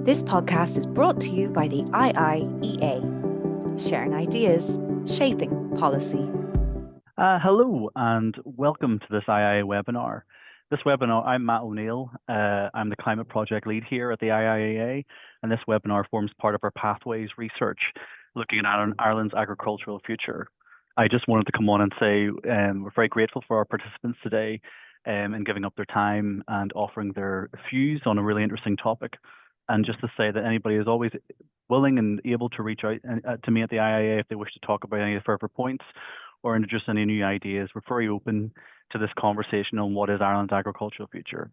This podcast is brought to you by the IIEA, sharing ideas, shaping policy. Hello and welcome to this IIEA webinar. This webinar, I'm Matt O'Neill. I'm the climate project lead here at the IIEA, and this webinar forms part of our Pathways research looking at Ireland's agricultural future. I just wanted to come on and say we're very grateful for our participants today in giving up their time and offering their views on a really interesting topic. And just to say that anybody is always willing and able to reach out to me at the IIEA if they wish to talk about any further points or introduce any new ideas. We're very open to this conversation on what is Ireland's agricultural future.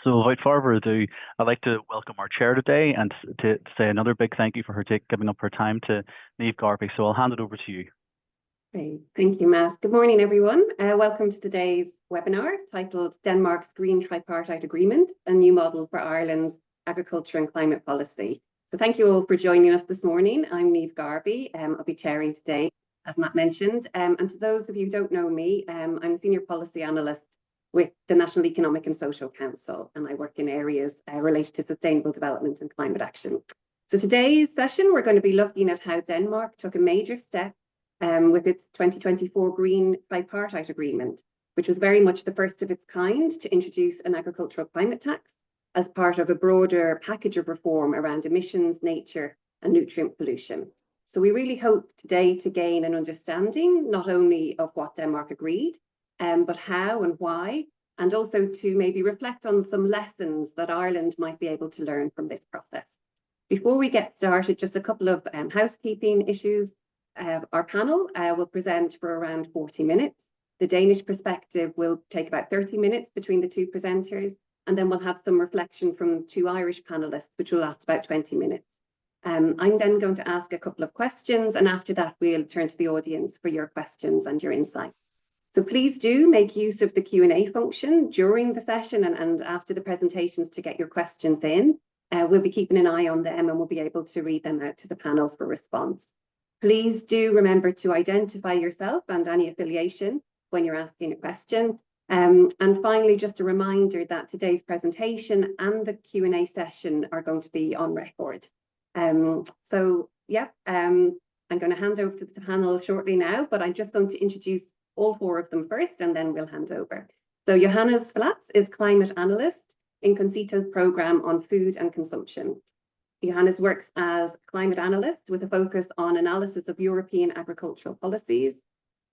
So without further ado, I'd like to welcome our chair today and to say another big thank you for her giving up her time to Niamh Garvey. So I'll hand it over to you. Great. Thank you, Matt. Good morning, everyone. Welcome to today's webinar titled Denmark's Green Tripartite Agreement, a new model for Ireland's agriculture and climate policy. So thank you all for joining us this morning. I'm Niamh Garvey. I'll be chairing today, as Matt mentioned. And to those of you who don't know me, I'm a senior policy analyst with the National Economic and Social Council, and I work in areas related to sustainable development and climate action. So today's session, we're going to be looking at how Denmark took a major step with its 2024 Green Tripartite Agreement, which was very much the first of its kind to introduce an agricultural climate tax as part of a broader package of reform around emissions, nature and nutrient pollution. So we really hope today to gain an understanding not only of what Denmark agreed, but how and why, and also to maybe reflect on some lessons that Ireland might be able to learn from this process. Before we get started, just a couple of housekeeping issues. Our panel will present for around 40 minutes. The Danish perspective will take about 30 minutes between the two presenters, and then we'll have some reflection from two Irish panelists, which will last about 20 minutes. I'm then going to ask a couple of questions, and after that, we'll turn to the audience for your questions and your insights. So please do make use of the Q&A function during the session and after the presentations to get your questions in. We'll be keeping an eye on them and we'll be able to read them out to the panel for response. Please do remember to identify yourself and any affiliation when you're asking a question. And finally, just a reminder that today's presentation and the Q&A session are going to be on record. I'm going to hand over to the panel shortly now, but I'm just going to introduce all four of them first, and then we'll hand over. So Johannes Flatz is climate analyst in CONCITO's programme on food and consumption. Johannes works as climate analyst with a focus on analysis of European agricultural policies.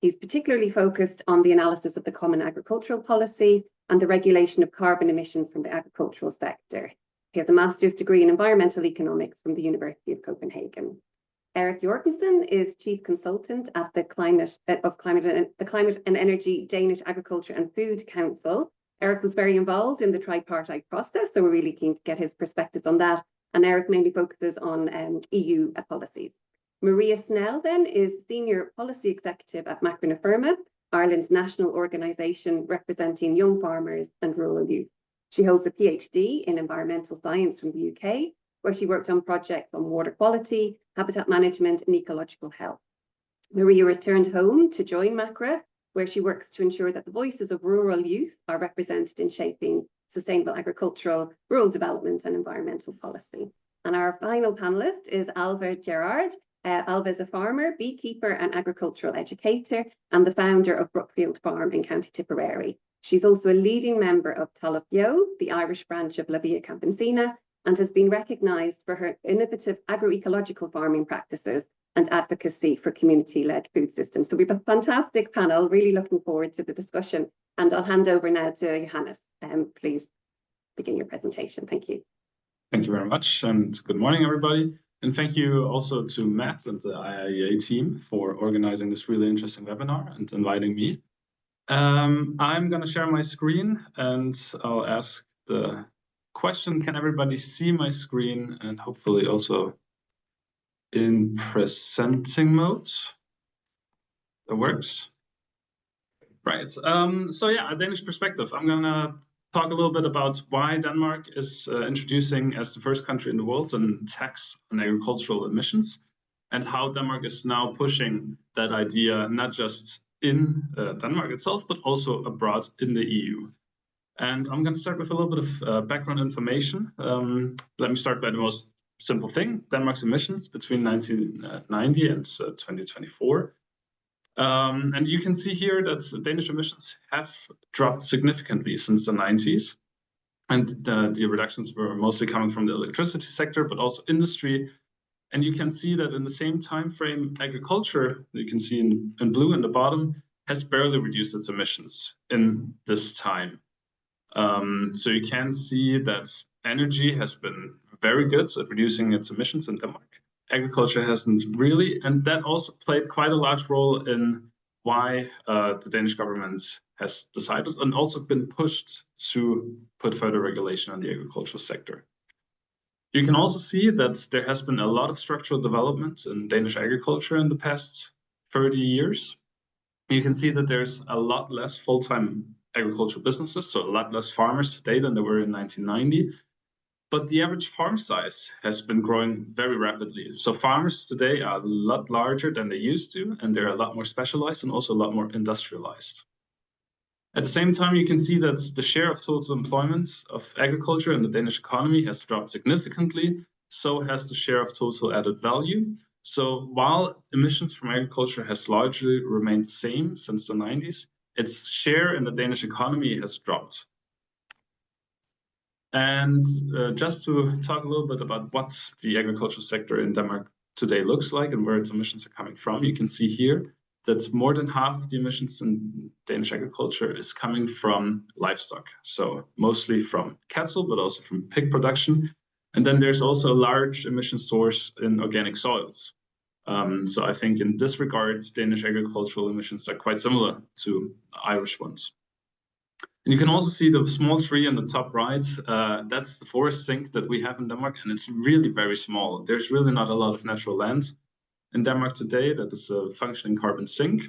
He's particularly focused on the analysis of the Common Agricultural Policy and the regulation of carbon emissions from the agricultural sector. He has a master's degree in environmental economics from the University of Copenhagen. Erik Jørgensen is chief consultant at the Climate and Energy Danish Agriculture and Food Council. Erik was very involved in the tripartite process, so we're really keen to get his perspectives on that. And Erik mainly focuses on EU policies. Maria Snell then is Senior Policy Executive at Macra Feirme, Ireland's national organisation representing young farmers and rural youth. She holds a PhD in environmental science from the UK, where she worked on projects on water quality, habitat management and ecological health. Maria returned home to join Macra, where she works to ensure that the voices of rural youth are represented in shaping sustainable agricultural, rural development and environmental policy. And our final panellist is Ailbhe Gerrard. Ailbhe is a farmer, beekeeper and agricultural educator and the founder of Brookfield Farm in County Tipperary. She's also a leading member of Talamh, the Irish branch of La Via Campesina, and has been recognised for her innovative agroecological farming practices and advocacy for community-led food systems. So we have a fantastic panel, really looking forward to the discussion. And I'll hand over now to Johannes. Please begin your presentation. Thank you. Thank you very much, and good morning, everybody. And thank you also to Matt and the IIEA team for organizing this really interesting webinar and inviting me. I'm going to share my screen and I'll ask the question, can everybody see my screen, and hopefully also in presenting mode? That works. Right. So yeah, a Danish perspective. I'm going to talk a little bit about why Denmark is introducing, as the first country in the world, a tax on agricultural emissions, and how Denmark is now pushing that idea, not just in Denmark itself, but also abroad in the EU. And I'm going to start with a little bit of background information. Let me start by the most simple thing: Denmark's emissions between 1990 and 2024. And you can see here that Danish emissions have dropped significantly since the 90s. And the reductions were mostly coming from the electricity sector, but also industry. And you can see that in the same time frame, agriculture, you can see in blue in the bottom, has barely reduced its emissions in this time. So you can see that energy has been very good at reducing its emissions in Denmark. Agriculture hasn't really, and that also played quite a large role in why the Danish government has decided and also been pushed to put further regulation on the agricultural sector. You can also see that there has been a lot of structural development in Danish agriculture in the past 30 years. You can see that there's a lot less full-time agricultural businesses, so a lot less farmers today than there were in 1990. But the average farm size has been growing very rapidly. So farmers today are a lot larger than they used to, and they're a lot more specialized and also a lot more industrialized. At the same time, you can see that the share of total employment of agriculture in the Danish economy has dropped significantly. So has the share of total added value. So while emissions from agriculture has largely remained the same since the 90s, its share in the Danish economy has dropped. And just to talk a little bit about what the agricultural sector in Denmark today looks like and where its emissions are coming from, you can see here that more than half of the emissions in Danish agriculture is coming from livestock. So mostly from cattle, but also from pig production. And then there's also a large emission source in organic soils. So I think in this regard, Danish agricultural emissions are quite similar to Irish ones. And you can also see the small tree in the top right. That's the forest sink that we have in Denmark, and it's really very small. There's really not a lot of natural land in Denmark today that is a functioning carbon sink.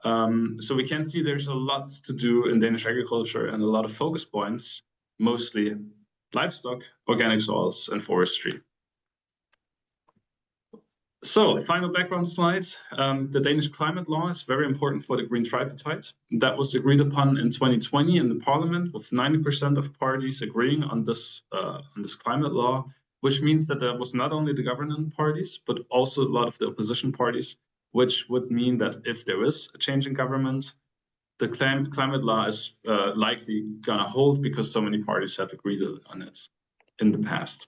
So we can see there's a lot to do in Danish agriculture and a lot of focus points, mostly livestock, organic soils, and forestry. So, final background slides. The Danish climate law is very important for the Green Tripartite. That was agreed upon in 2020 in the parliament, with 90% of parties agreeing on this climate law, which means that there was not only the governing parties, but also a lot of the opposition parties, which would mean that if there is a change in government, the climate law is likely gonna hold because so many parties have agreed on it in the past.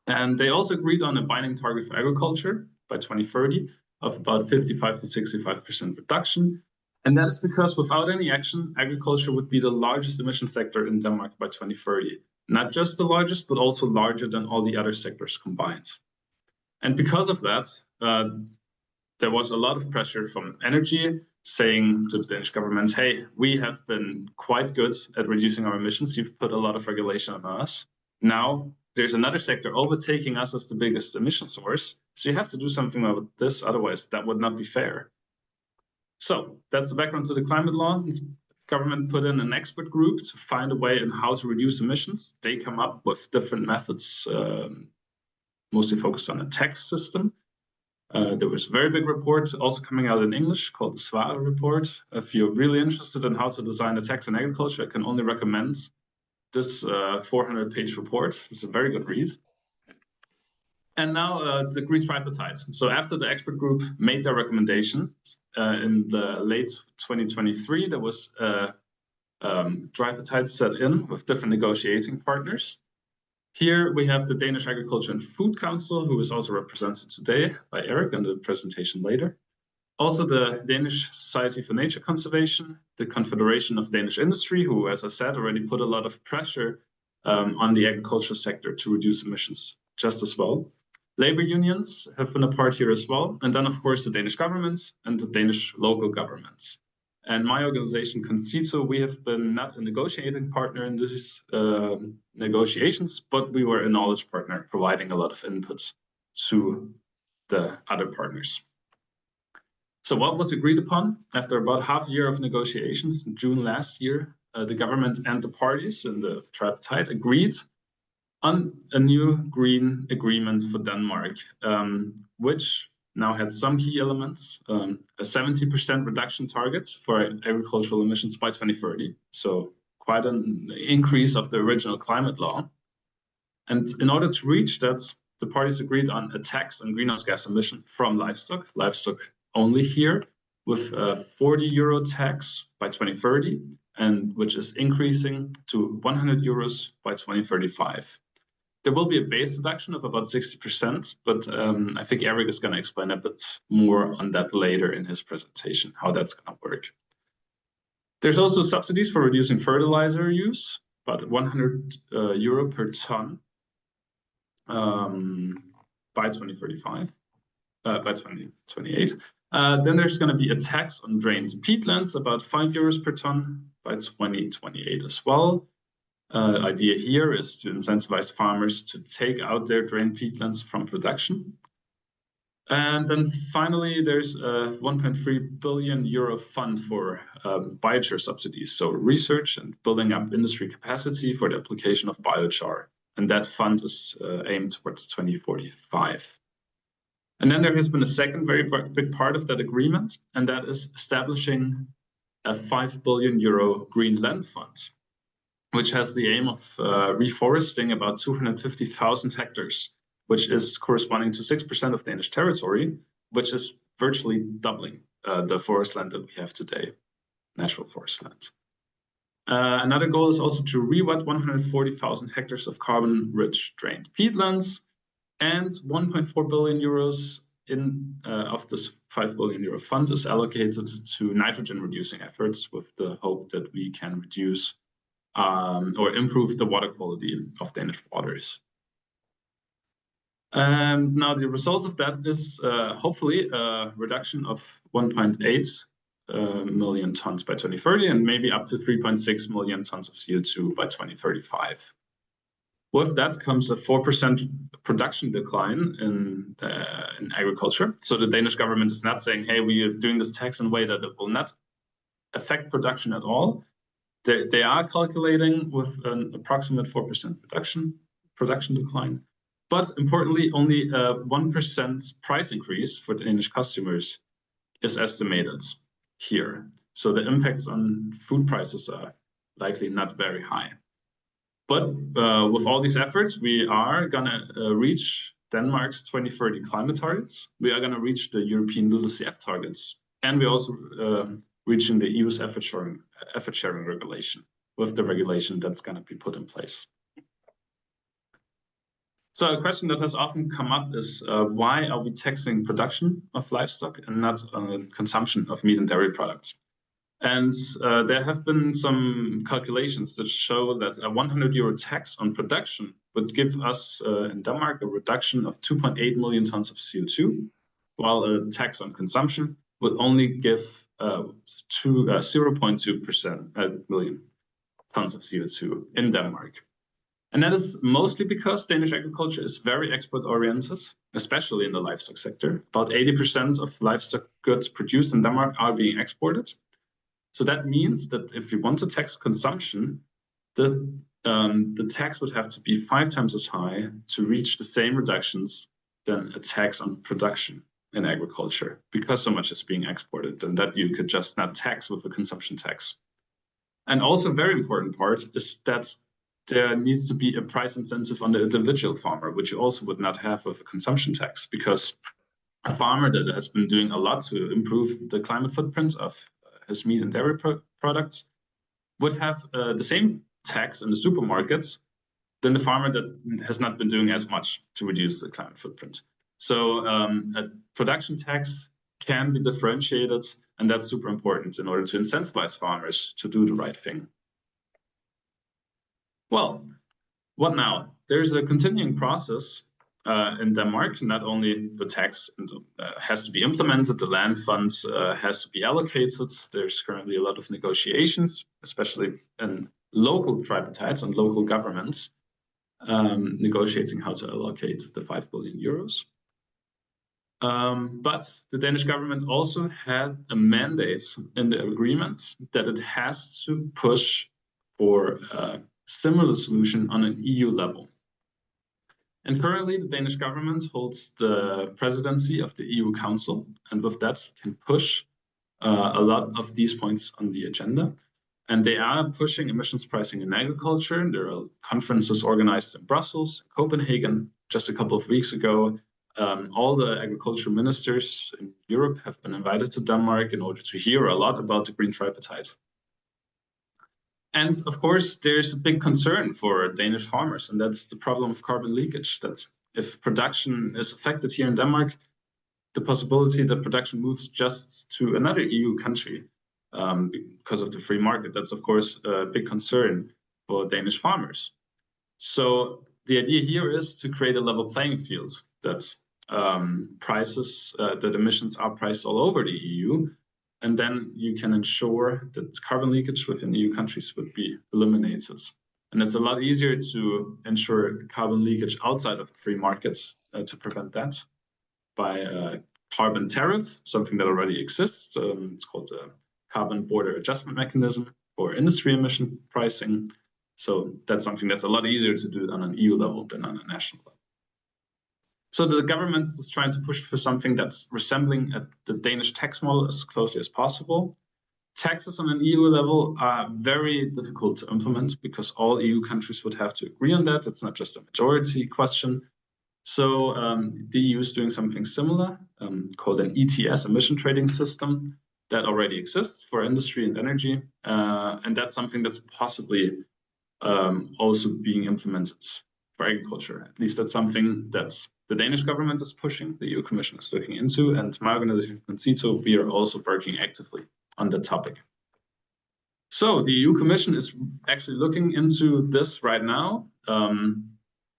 And they also agreed on a binding target for agriculture by 2030 of about 55 to 65% reduction. And that is because without any action, agriculture would be the largest emission sector in Denmark by 2030. Not just the largest, but also larger than all the other sectors combined. And because of that, there was a lot of pressure from energy saying to the Danish government, hey, we have been quite good at reducing our emissions. You've put a lot of regulation on us. Now, there's another sector overtaking us as the biggest emission source. So you have to do something about this, otherwise that would not be fair. So that's the background to the climate law. The government put in an expert group to find a way on how to reduce emissions. They come up with different methods, mostly focused on a tax system. There was a very big report also coming out in English called the Svar report. If you're really interested in how to design a tax in agriculture, I can only recommend this 400-page report. It's a very good read. And now the Green Tripartite. So after the expert group made their recommendation in the late 2023, there was tripartite set in with different negotiating partners. Here we have the Danish Agriculture Food Council, who is also represented today by Erik in the presentation later. Also the Danish Society for Nature Conservation, the Confederation of Danish Industry, who, as I said, already put a lot of pressure on the agricultural sector to reduce emissions just as well. Labor unions have been a part here as well. And then, of course, the Danish government and the Danish local governments. And my organization, CONCITO, we have been not a negotiating partner in these negotiations, but we were a knowledge partner, providing a lot of inputs to the other partners. So what was agreed upon after about half a year of negotiations in June last year, the government and the parties in the tripartite agreed on a new green agreement for Denmark, which now had some key elements, a 70% reduction target for agricultural emissions by 2030. So quite an increase of the original climate law. And in order to reach that, the parties agreed on a tax on greenhouse gas emission from livestock only here, with a 40 euro tax by 2030, and which is increasing to 100 euros by 2035. There will be a base deduction of about 60%, but I think Erik is going to explain a bit more on that later in his presentation, how that's going to work. There's also subsidies for reducing fertilizer use, about 100 euro per ton by 2035, by 2028. Then there's going to be a tax on drained peatlands, about 5 euros per ton by 2028 as well. Idea here is to incentivize farmers to take out their drained peatlands from production. And then finally, there's a 1.3 billion euro fund for biochar subsidies, so research and building up industry capacity for the application of biochar. And that fund is aimed towards 2045. And then there has been a second very big part of that agreement, and that is establishing a 5 billion euro green land fund, which has the aim of reforesting about 250,000 hectares, which is corresponding to 6% of Danish territory, which is virtually doubling the forest land that we have today, natural forest land. Another goal is also to re-wet 140,000 hectares of carbon-rich drained peatlands, and 1.4 billion euros of this 5 billion euro fund is allocated to nitrogen-reducing efforts, with the hope that we can reduce or improve the water quality of Danish waters. And now the results of that is hopefully a reduction of 1.8 million tons by 2030, and maybe up to 3.6 million tons of CO2 by 2035. With that comes a 4% production decline in agriculture. So the Danish government is not saying, hey, we are doing this tax in a way that it will not affect production at all. They are calculating with an approximate 4% production decline. But importantly, only a 1% price increase for the Danish customers is estimated here. So the impacts on food prices are likely not very high. But with all these efforts, we are going to reach Denmark's 2030 climate targets. We are going to reach the European LULUCF targets. And we're also reaching the EU's effort sharing regulation, with the regulation that's going to be put in place. So a question that has often come up is, why are we taxing production of livestock and not consumption of meat and dairy products? And there have been some calculations that show that a 100 euro tax on production would give us in Denmark a reduction of 2.8 million tons of CO2, while a tax on consumption would only give 0.2% million tons of CO2 in Denmark. And that is mostly because Danish agriculture is very export-oriented, especially in the livestock sector. About 80% of livestock goods produced in Denmark are being exported. So that means that if we want to tax consumption, the tax would have to be 5 times as high to reach the same reductions than a tax on production in agriculture, because so much is being exported, and that you could just not tax with a consumption tax. And also a very important part is that there needs to be a price incentive on the individual farmer, which you also would not have with a consumption tax, because a farmer that has been doing a lot to improve the climate footprint of his meat and dairy products would have the same tax in the supermarkets than the farmer that has not been doing as much to reduce the climate footprint. So a production tax can be differentiated, and that's super important in order to incentivize farmers to do the right thing. Well, what now? There's a continuing process in Denmark. Not only the tax has to be implemented, the land funds has to be allocated. There's currently a lot of negotiations, especially in local tripartites and local governments, negotiating how to allocate the 5 billion euros. But the Danish government also had a mandate in the agreement that it has to push for a similar solution on an EU level. And currently, the Danish government holds the presidency of the EU Council, and with that can push a lot of these points on the agenda. And they are pushing emissions pricing in agriculture. There are conferences organized in Brussels, Copenhagen. Just a couple of weeks ago, all the agriculture ministers in Europe have been invited to Denmark in order to hear a lot about the Green Tripartite. And of course, there's a big concern for Danish farmers, and that's the problem of carbon leakage. That if production is affected here in Denmark, the possibility that production moves just to another EU country because of the free market, that's of course a big concern for Danish farmers. So the idea here is to create a level playing field that that emissions are priced all over the EU, and then you can ensure that carbon leakage within EU countries would be eliminated. And it's a lot easier to ensure carbon leakage outside of free markets to prevent that by a carbon tariff, something that already exists. It's called the Carbon Border Adjustment Mechanism for industry emission pricing. So that's something that's a lot easier to do on an EU level than on a national level. So the government is trying to push for something that's resembling the Danish tax model as closely as possible. Taxes on an EU level are very difficult to implement because all EU countries would have to agree on that. It's not just a majority question. So the EU is doing something similar called an ETS, emission trading system, that already exists for industry and energy. And that's something that's possibly also being implemented for agriculture. At least that's something that the Danish government is pushing, the EU Commission is looking into, and my organization, CONCITO, we are also working actively on that topic. So the EU Commission is actually looking into this right now.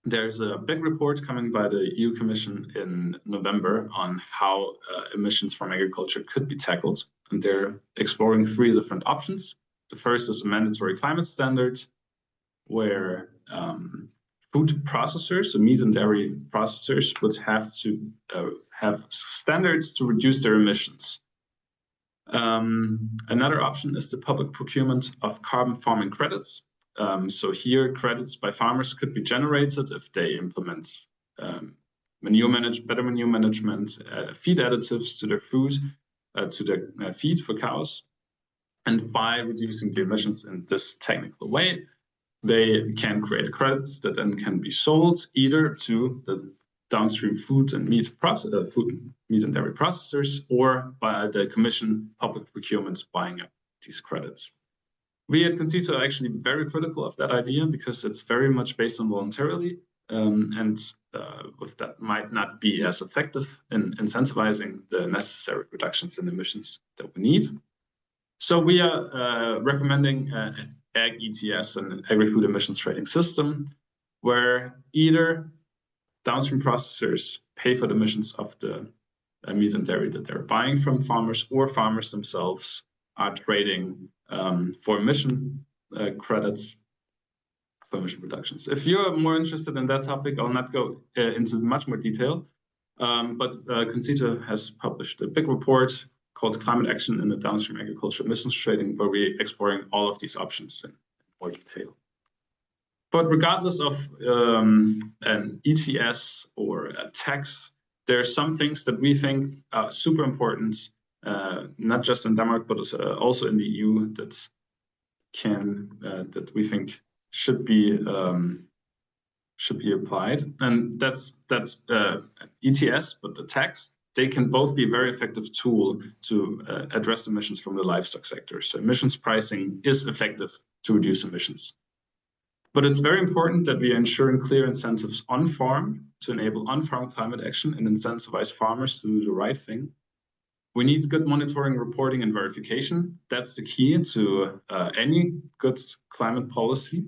There's a big report coming by the EU Commission in November on how emissions from agriculture could be tackled. And they're exploring 3 different options. The first is a mandatory climate standard, where food processors, so meat and dairy processors, would have to have standards to reduce their emissions. Another option is the public procurement of carbon farming credits. So here, credits by farmers could be generated if they implement better manure management, feed additives to their food, to their feed for cows. And by reducing the emissions in this technical way, they can create credits that then can be sold either to the downstream food and meat and dairy processors, or by the Commission public procurement buying up these credits. We at CONCITO are actually very critical of that idea because it's very much based on voluntarily, and with that might not be as effective in incentivizing the necessary reductions in emissions that we need. So we are recommending Ag ETS, an agri-food emissions trading system, where either downstream processors pay for the emissions of the meat and dairy that they're buying from farmers, or farmers themselves are trading for emission credits for emission reductions. If you're more interested in that topic, I'll not go into much more detail, but CONCITO has published a big report called Climate Action in the Downstream Agriculture Emissions Trading, where we're exploring all of these options in more detail. But regardless of an ETS or a tax, there are some things that we think are super important, not just in Denmark, but also in the EU, that we think should be applied. And that's ETS, but the tax, they can both be a very effective tool to address emissions from the livestock sector. So emissions pricing is effective to reduce emissions. But it's very important that we are ensuring clear incentives on farm to enable on-farm climate action and incentivize farmers to do the right thing. We need good monitoring, reporting, and verification. That's the key to any good climate policy.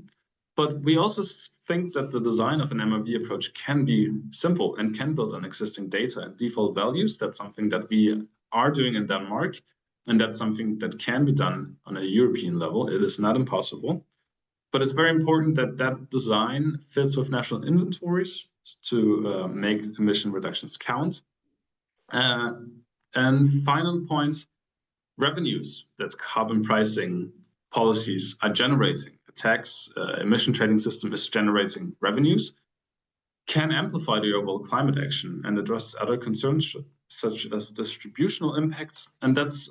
But we also think that the design of an MRV approach can be simple and can build on existing data and default values. That's something that we are doing in Denmark, and that's something that can be done on a European level. It is not impossible. But it's very important that that design fits with national inventories to make emission reductions count. And final point, revenues that carbon pricing policies are generating. A tax emission trading system is generating revenues, can amplify the overall climate action and address other concerns such as distributional impacts. And that's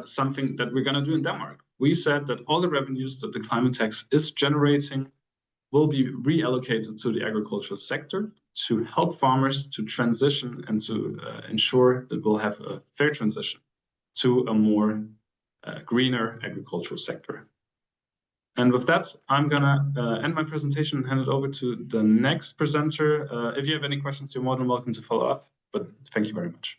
something that we're going to do in Denmark. we said that all the revenues that the climate tax is generating will be reallocated to the agricultural sector to help farmers to transition and to ensure that we'll have a fair transition to a more greener agricultural sector. And with that, I'm gonna end my presentation and hand it over to the next presenter. If you have any questions, you're more than welcome to follow up, but thank you very much.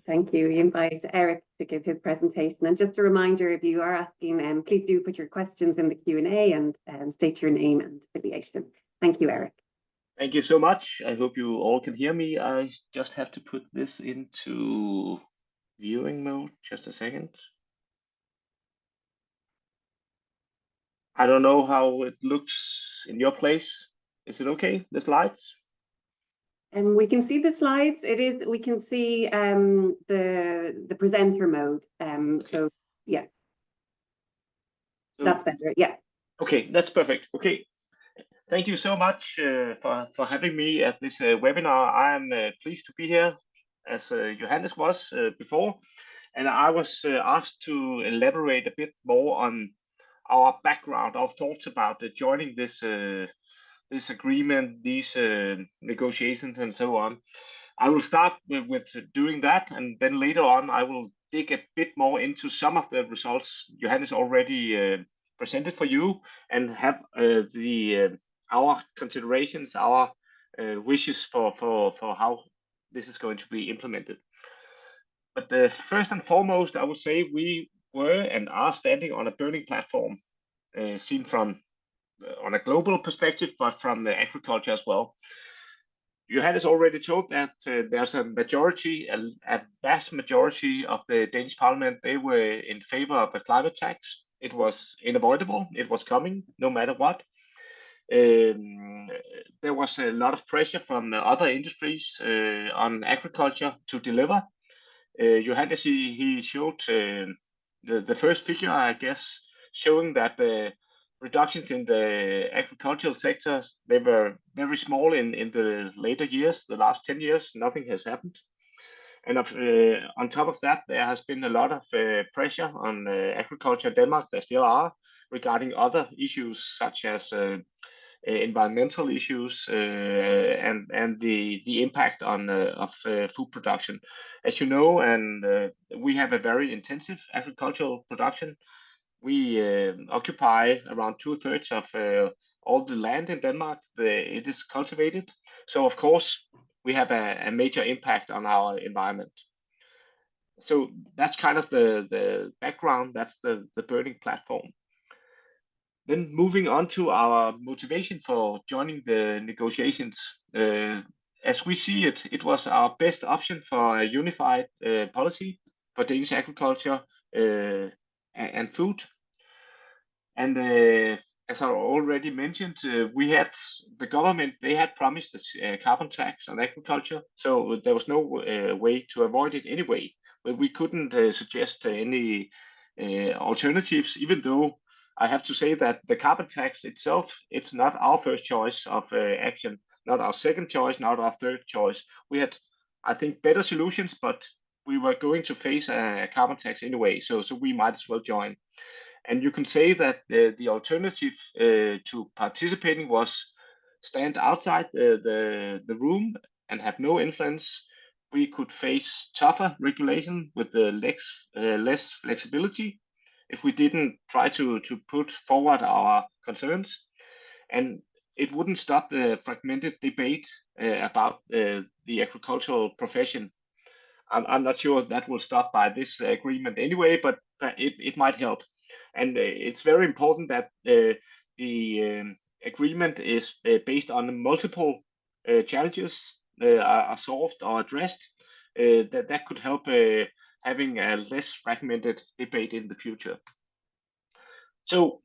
Thank you. We invite Erik to give his presentation. And just a reminder, if you are asking, please do put your questions in the Q&A and state your name and affiliation. Thank you, Erik. Thank you so much. I hope you all can hear me. I just have to put this into viewing mode. Just a second. I don't know how it looks in your place. Is it okay, the slides? And we can see the slides. We can see the presenter mode. Okay. So yeah, that's better. Yeah. Okay, that's perfect. Okay, thank you so much for having me at this webinar. I am pleased to be here, as Johannes was before, and I was asked to elaborate a bit more on our background, our thoughts about joining this this agreement, these negotiations, and so on. I will start with doing that, and then later on I will dig a bit more into some of the results Johannes already presented for you, and have our considerations, our wishes for how this is going to be implemented. But first and foremost, I would say we were and are standing on a burning platform, seen from on a global perspective, but from the agriculture as well. Johannes already told that there's a majority, a vast majority of the Danish Parliament, they were in favor of the climate tax. It was unavoidable. It was coming no matter what. There was a lot of pressure from other industries on agriculture to deliver. Johannes, he showed the first figure, I guess, showing that the reductions in the agricultural sectors, they were very small in the later years, the last 10 years, nothing has happened. And on top of that, there has been a lot of pressure on agriculture in Denmark, there still are, regarding other issues such as environmental issues and the impact on of food production. As you know, and we have a very intensive agricultural production. We occupy around 2/3 of all the land in Denmark. It is cultivated. So of course, we have a major impact on our environment. So that's kind of the background, that's the burning platform. Then moving on to our motivation for joining the negotiations. As we see it, it was our best option for a unified policy for Danish agriculture and food. And as I already mentioned, we had the government, they had promised a carbon tax on agriculture, so there was no way to avoid it anyway. But we couldn't suggest any alternatives, even though I have to say that the carbon tax itself, it's not our first choice of action, not our second choice, not our third choice. We had, I think, better solutions, but we were going to face a carbon tax anyway, so we might as well join. And you can say that the alternative to participating was stand outside the room and have no influence. We could face tougher regulation with the less flexibility if we didn't try to put forward our concerns. And it wouldn't stop the fragmented debate about the agricultural profession. I'm not sure that will stop by this agreement anyway, but it might help. And it's very important that the agreement is based on multiple challenges are solved or addressed. That could help having a less fragmented debate in the future. So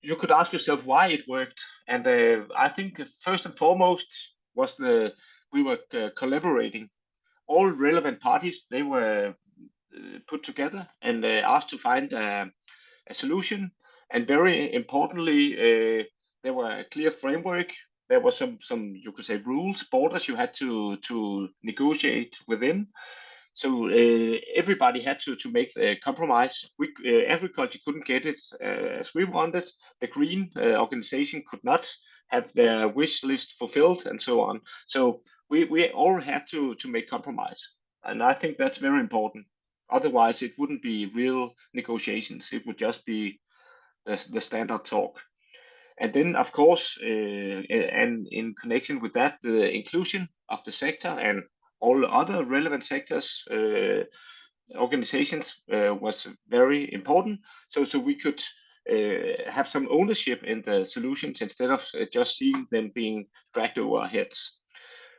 you could ask yourself why it worked. And I think first and foremost was we were collaborating. All relevant parties, they were put together and asked to find a solution. And very importantly, there were a clear framework. There was some you could say rules, borders you had to negotiate within. So everybody had to make a compromise. Agriculture couldn't get it as we wanted. The green organization could not have their wish list fulfilled, and so on. So we all had to make compromise, and I think that's very important. Otherwise, it wouldn't be real negotiations. It would just be the standard talk. And then, of course, and in connection with that, the inclusion of the sector and all other relevant sectors, organizations was very important. So we could have some ownership in the solutions instead of just seeing them being dragged over our heads.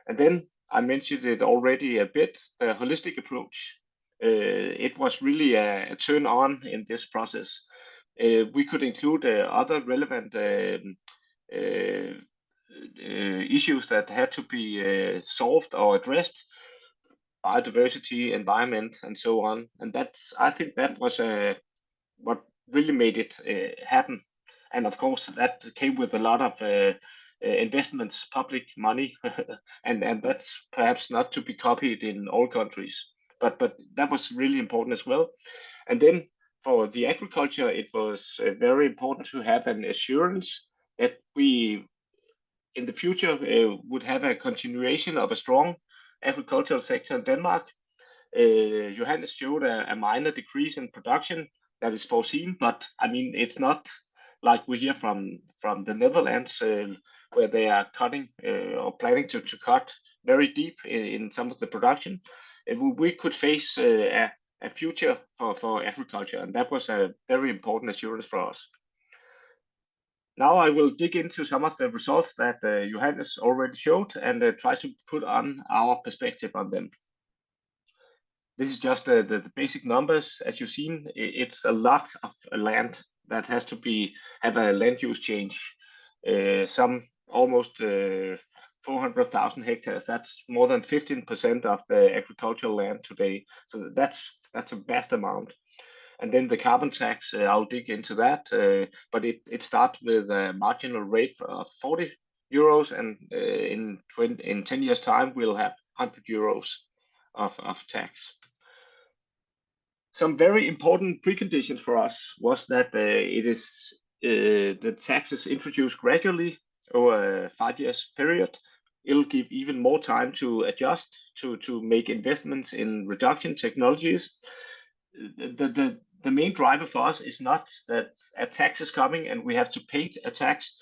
And then I mentioned it already a bit, the holistic approach. It was really a turn on in this process. We could include other relevant issues that had to be solved or addressed, biodiversity, environment, and so on. And I think that was what really made it happen. And of course, that came with a lot of investments, public money, and that's perhaps not to be copied in all countries. But that was really important as well. And then for the agriculture, it was very important to have an assurance that we, in the future, would have a continuation of a strong agricultural sector in Denmark. Johannes showed a minor decrease in production that is foreseen, but I mean, it's not like we hear from the Netherlands, where they are cutting or planning to cut very deep in some of the production. We could face a future for agriculture, and that was a very important assurance for us. Now I will dig into some of the results that Johannes already showed and try to put on our perspective on them. This is just the basic numbers. As you've seen, it's a lot of land that has to have a land use change. Some almost 400,000 hectares. That's more than 15% of the agricultural land today. So that's a vast amount. And then the carbon tax, I'll dig into that. But it starts with a marginal rate of 40 euros, and in 10 years' time, we'll have 100 euros of tax. Some very important preconditions for us was that the tax is introduced gradually over a 5 years period. It'll give even more time to adjust, to make investments in reduction technologies. The main driver for us is not that a tax is coming and we have to pay a tax.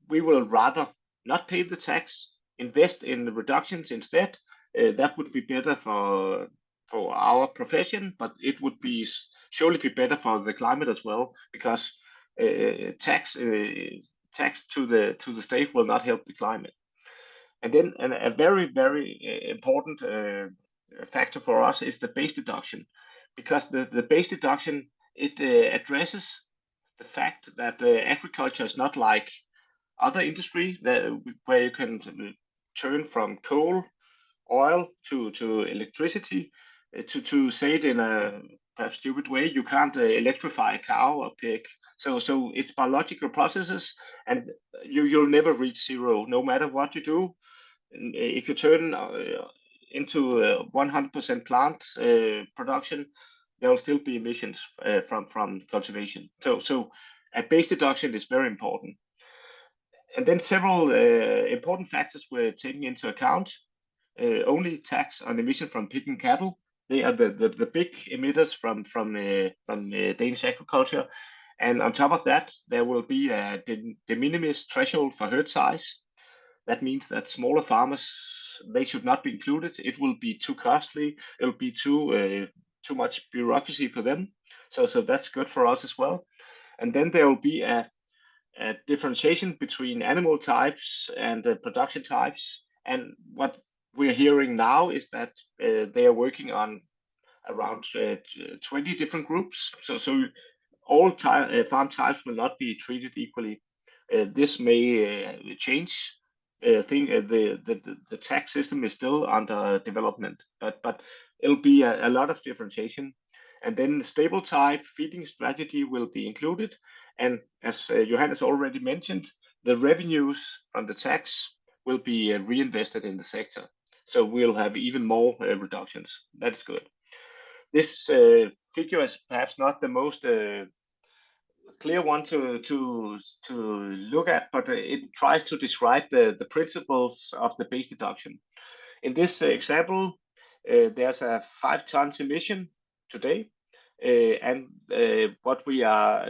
We will rather not pay the tax, invest in the reductions instead. That would be better for our profession, but it would surely be better for the climate as well, because tax to the state will not help the climate. And then a very, very important factor for us is the base deduction, because the base deduction, it addresses the fact that agriculture is not like other industry where you can turn from coal, oil to electricity. To say it in a perhaps stupid way, you can't electrify a cow or pig. So it's biological processes, and you'll never reach zero, no matter what you do. If you turn into 100% plant production, there will still be emissions from cultivation. So a base deduction is very important. And then several important factors were taken into account. Only tax on emission from pig and cattle. They are the big emitters from Danish agriculture. And on top of that, there will be a de minimis threshold for herd size. That means that smaller farmers, they should not be included. It will be too costly. It will be too much bureaucracy for them. So that's good for us as well. And then there will be a differentiation between animal types and production types. And what we're hearing now is that they are working on around 20 different groups. So all farm types will not be treated equally. This may change. The tax system is still under development, but it'll be a lot of differentiation. And then the stable type feeding strategy will be included. And as Johannes already mentioned, the revenues from the tax will be reinvested in the sector. So we'll have even more reductions. That's good. This figure is perhaps not the most clear one to look at, but it tries to describe the principles of the base deduction. In this example, there's a 5 tons emission today, and what we are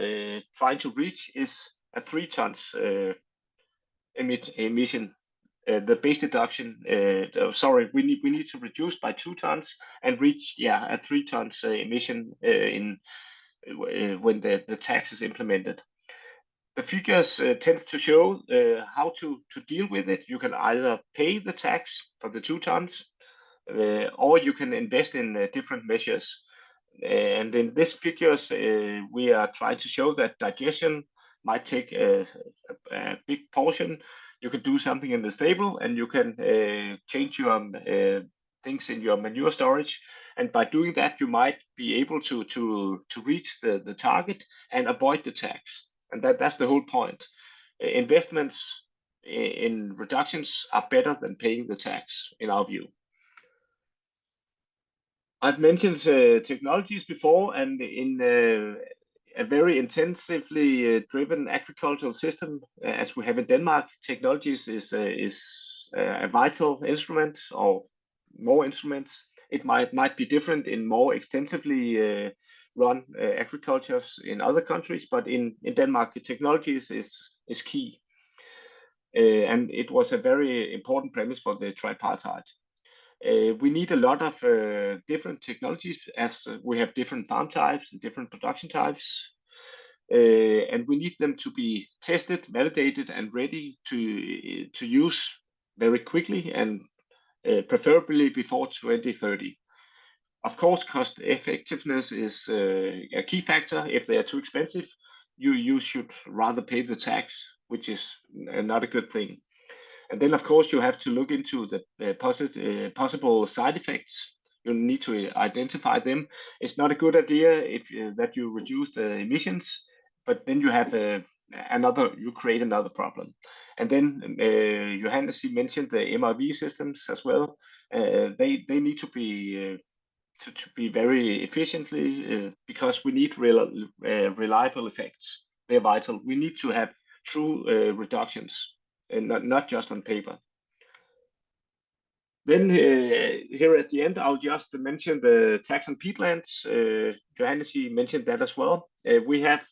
trying to reach is a 3 tons emission. The base deduction, sorry, we need to reduce by 2 tons and reach, a 3 tons emission when the tax is implemented. The figures tend to show how to deal with it. You can either pay the tax for the 2 tons, or you can invest in different measures. And in these figures, we are trying to show that digestion might take a big portion. You can do something in the stable, and you can change your things in your manure storage. And by doing that, you might be able to reach the target and avoid the tax. And that's the whole point. Investments in reductions are better than paying the tax, in our view. I've mentioned technologies before, and in a very intensively driven agricultural system, as we have in Denmark, technologies is a vital instrument, or more instruments. It might be different in more extensively run agricultures in other countries, but in Denmark, technologies is key. And it was a very important premise for the tripartite. We need a lot of different technologies, as we have different farm types and different production types. And we need them to be tested, validated, and ready to use very quickly, and preferably before 2030. Of course, cost effectiveness is a key factor. If they are too expensive, you should rather pay the tax, which is not a good thing. And then, of course, you have to look into the possible side effects. You need to identify them. It's not a good idea that you reduce the emissions, but then you have you create another problem. And then Johannes mentioned the MRV systems as well. They need to be very efficiently, because we need reliable effects. They're vital. We need to have true reductions, and not just on paper. Then here at the end, I'll just mention the tax on peatlands. Johannes mentioned that as well. We have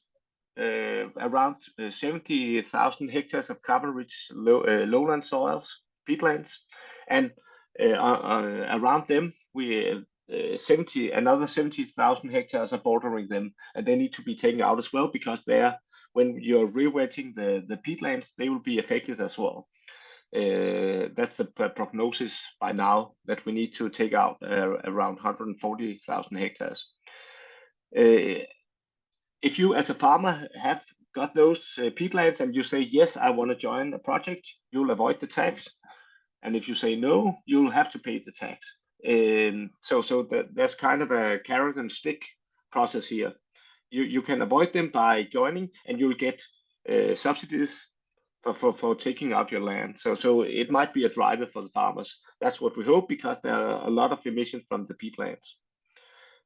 around 70,000 hectares of carbon-rich lowland soils, peatlands, and around them we another 70,000 hectares are bordering them, and they need to be taken out as well, because when you're re-wetting the peatlands, they will be affected as well. That's the prognosis by now, that we need to take out around 140,000 hectares. If you as a farmer have got those peatlands and you say, yes, I want to join a project, you'll avoid the tax. And if you say no, you'll have to pay the tax. So there's kind of a carrot and stick process here. You can avoid them by joining, and you'll get subsidies for taking out your land. So it might be a driver for the farmers. That's what we hope, because there are a lot of emissions from the peatlands.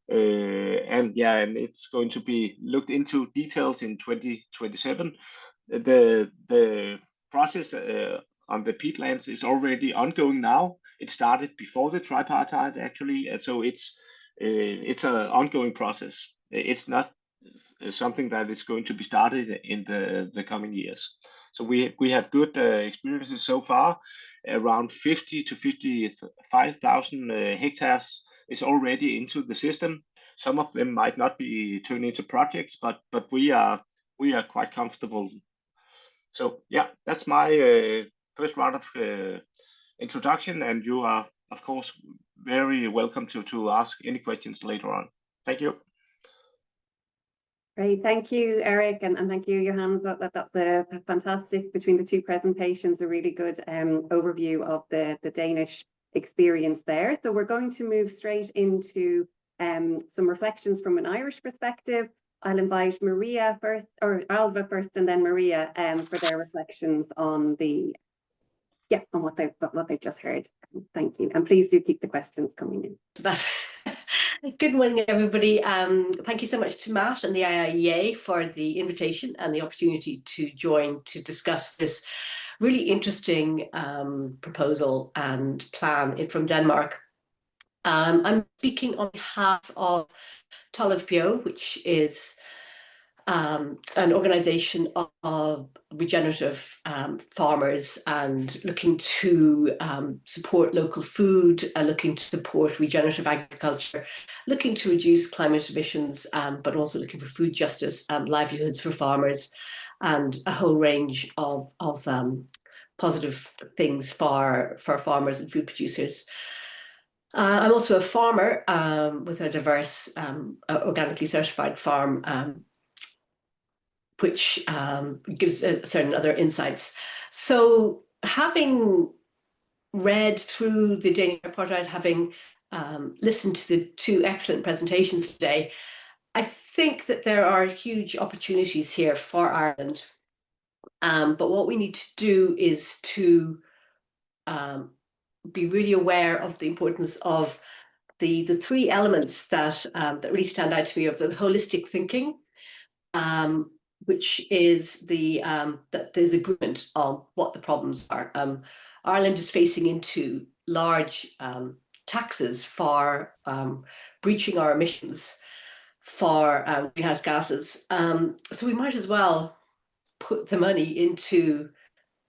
And it's going to be looked into details in 2027. The process on the peatlands is already ongoing now. It started before the tripartite, actually, and so it's an ongoing process. It's not something that is going to be started in the coming years. So we have good experiences so far. Around 50 to 55,000 hectares is already into the system. Some of them might not be turned into projects, but we are quite comfortable. So that's my first round of introduction, and you are, of course, very welcome to ask any questions later on. Thank you. Great, thank you, Erik, and thank you, Johannes. That's a fantastic, between the two presentations, a really good overview of the Danish experience there. So we're going to move straight into some reflections from an Irish perspective. I'll invite Maria first, or Ailbhe first, and then Maria for their reflections on what they've just heard. Thank you, and please do keep the questions coming in. Good morning, everybody. Thank you so much to Matt and the IIEA for the invitation and the opportunity to join to discuss this really interesting proposal and plan from Denmark. I'm speaking on behalf of Talamh, which is an organization of regenerative farmers and looking to support local food, looking to support regenerative agriculture, looking to reduce climate emissions, but also looking for food justice, livelihoods for farmers, and a whole range of positive things for farmers and food producers. I'm also a farmer with a diverse, organically certified farm, which gives certain other insights. So having read through the Danish Tripartite, having listened to the two excellent presentations today, I think that there are huge opportunities here for Ireland. But what we need to do is to be really aware of the importance of the three elements that really stand out to me, of the holistic thinking, which is that there's agreement on what the problems are. Ireland is facing into large taxes for breaching our emissions for greenhouse gases. So we might as well put the money into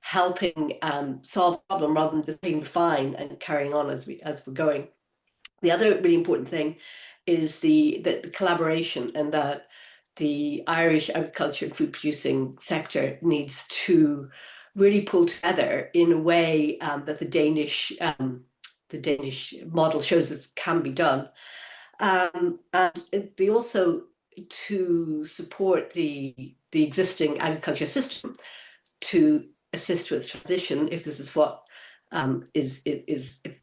helping solve the problem rather than just paying the fine and carrying on as we're going. The other really important thing is the collaboration, and that the Irish agriculture and food producing sector needs to really pull together in a way that the Danish model shows us can be done. And they also to support the existing agriculture system to assist with transition, if this is what if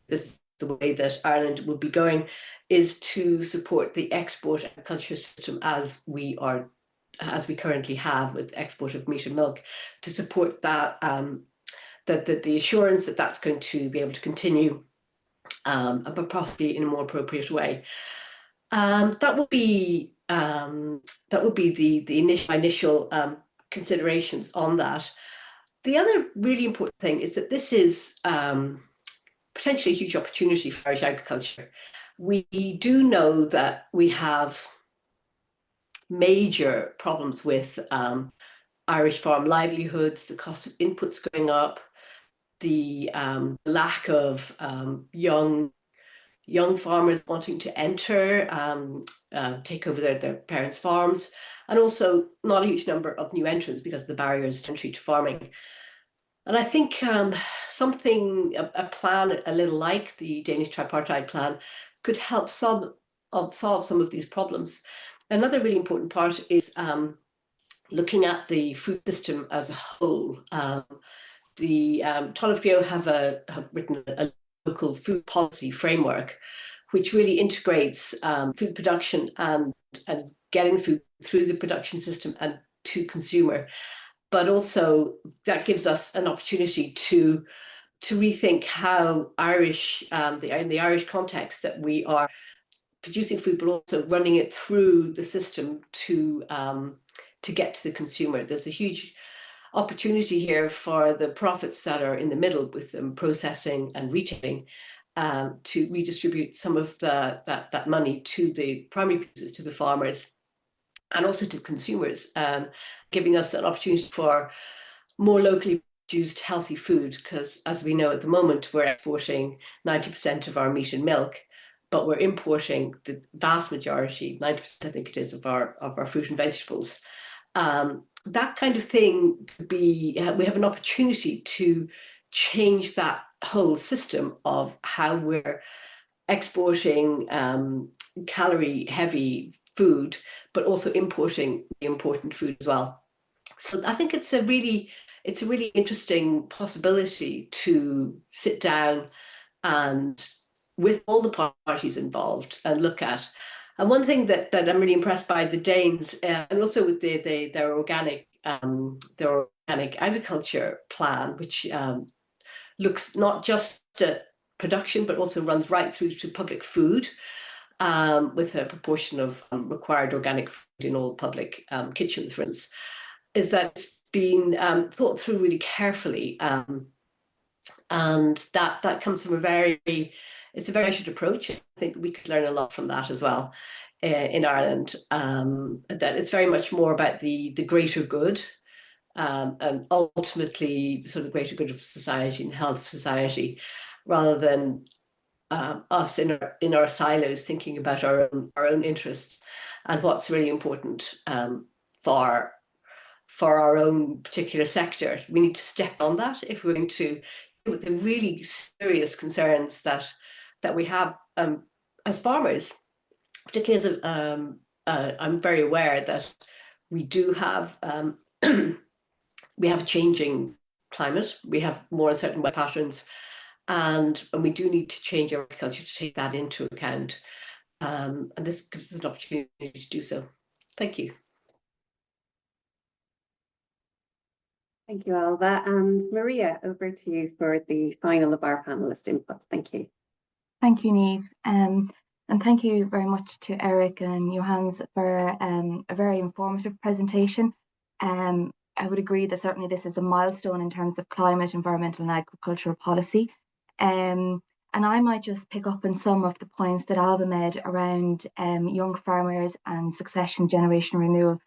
this is the way that Ireland will be going, is to support the export agriculture system as we currently have with export of meat and milk, to support that that the assurance that that's going to be able to continue, but possibly in a more appropriate way. That would be the initial considerations on that. The other really important thing is that this is potentially a huge opportunity for Irish agriculture. We do know that we have major problems with Irish farm livelihoods, the cost of inputs going up, the lack of young farmers wanting to enter, take over their parents' farms, and also not a huge number of new entrants because of the barriers to entry to farming. And I think a plan a little like the Danish Tripartite Plan could help solve some of these problems. Another really important part is looking at the food system as a whole. The Talamh have written a local food policy framework, which really integrates food production and getting food through the production system and to consumer. But also that gives us an opportunity to rethink how in the Irish context, that we are producing food, but also running it through the system to get to the consumer. There's a huge opportunity here for the profits that are in the middle with them processing and retailing, to redistribute some of that money to the primary producers, to the farmers, and also to consumers, giving us an opportunity for more locally produced healthy food. Because as we know at the moment, we're exporting 90% of our meat and milk, but we're importing the vast majority, 90% I think it is, of our fruit and vegetables. That kind of thing could be, we have an opportunity to change that whole system of how we're exporting calorie heavy food, but also importing the important food as well. So I think it's a really interesting possibility to sit down and with all the parties involved and look at. And one thing that I'm really impressed by the Danes, and also with their organic agriculture plan, which looks not just at production, but also runs right through to public food. with a proportion of required organic food in all public kitchens, for instance, is that it's been thought through really carefully. And that comes from it's a very measured approach. I think we could learn a lot from that as well in Ireland. That it's very much more about the greater good, and ultimately sort of the greater good of society and health of society, rather than us in our silos thinking about our own interests and what's really important for our own particular sector. We need to step on that if we're going to deal with the really serious concerns that we have as farmers, particularly as I'm very aware that we do have we have a changing climate, we have more uncertain weather patterns, and we do need to change our agriculture to take that into account. And this gives us an opportunity to do so. Thank you. Thank you, Ailbhe. And Maria, over to you for the final of our panelist inputs. Thank you. Thank you, Niamh. And thank you very much to Erik and Johannes for a very informative presentation. I would agree that certainly this is a milestone in terms of climate, environmental and agricultural policy. And I might just pick up on some of the points that Ailbhe made around young farmers and succession generation renewal.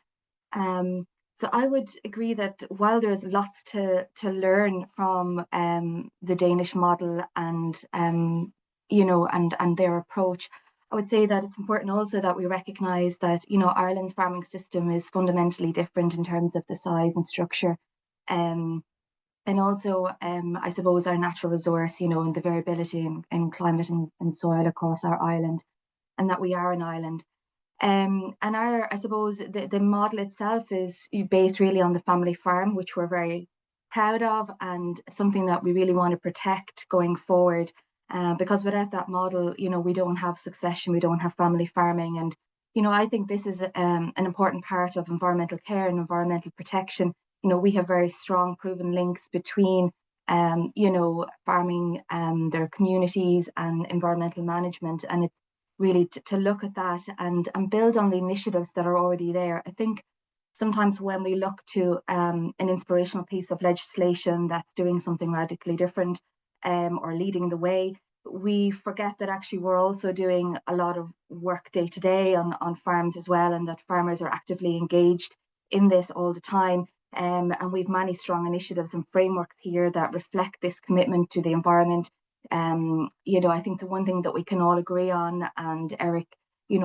So I would agree that while there's lots to learn from the Danish model and and their approach, I would say that it's important also that we recognise that Ireland's farming system is fundamentally different in terms of the size and structure, and also I suppose our natural resource, and the variability in climate and soil across our island, and that we are an island. And I suppose the model itself is based really on the family farm, which we're very proud of and something that we really want to protect going forward. Because without that model, we don't have succession, we don't have family farming. And, I think this is an important part of environmental care and environmental protection. We have very strong proven links between, farming, their communities and environmental management. And it's really to look at that and build on the initiatives that are already there. I think sometimes when we look to an inspirational piece of legislation that's doing something radically different, or leading the way, we forget that actually we're also doing a lot of work day to day on farms as well, and that farmers are actively engaged in this all the time. And we've many strong initiatives and frameworks here that reflect this commitment to the environment. I think the one thing that we can all agree on, and Erik,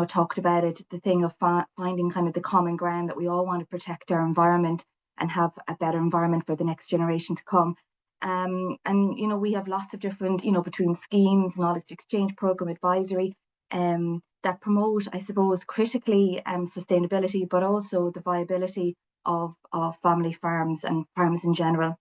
talked about it, the thing of finding kind of the common ground that we all want to protect our environment and have a better environment for the next generation to come. And we have lots of different, between schemes, knowledge exchange program, advisory, that promote, I suppose, critically sustainability, but also the viability of family farms and farms in general.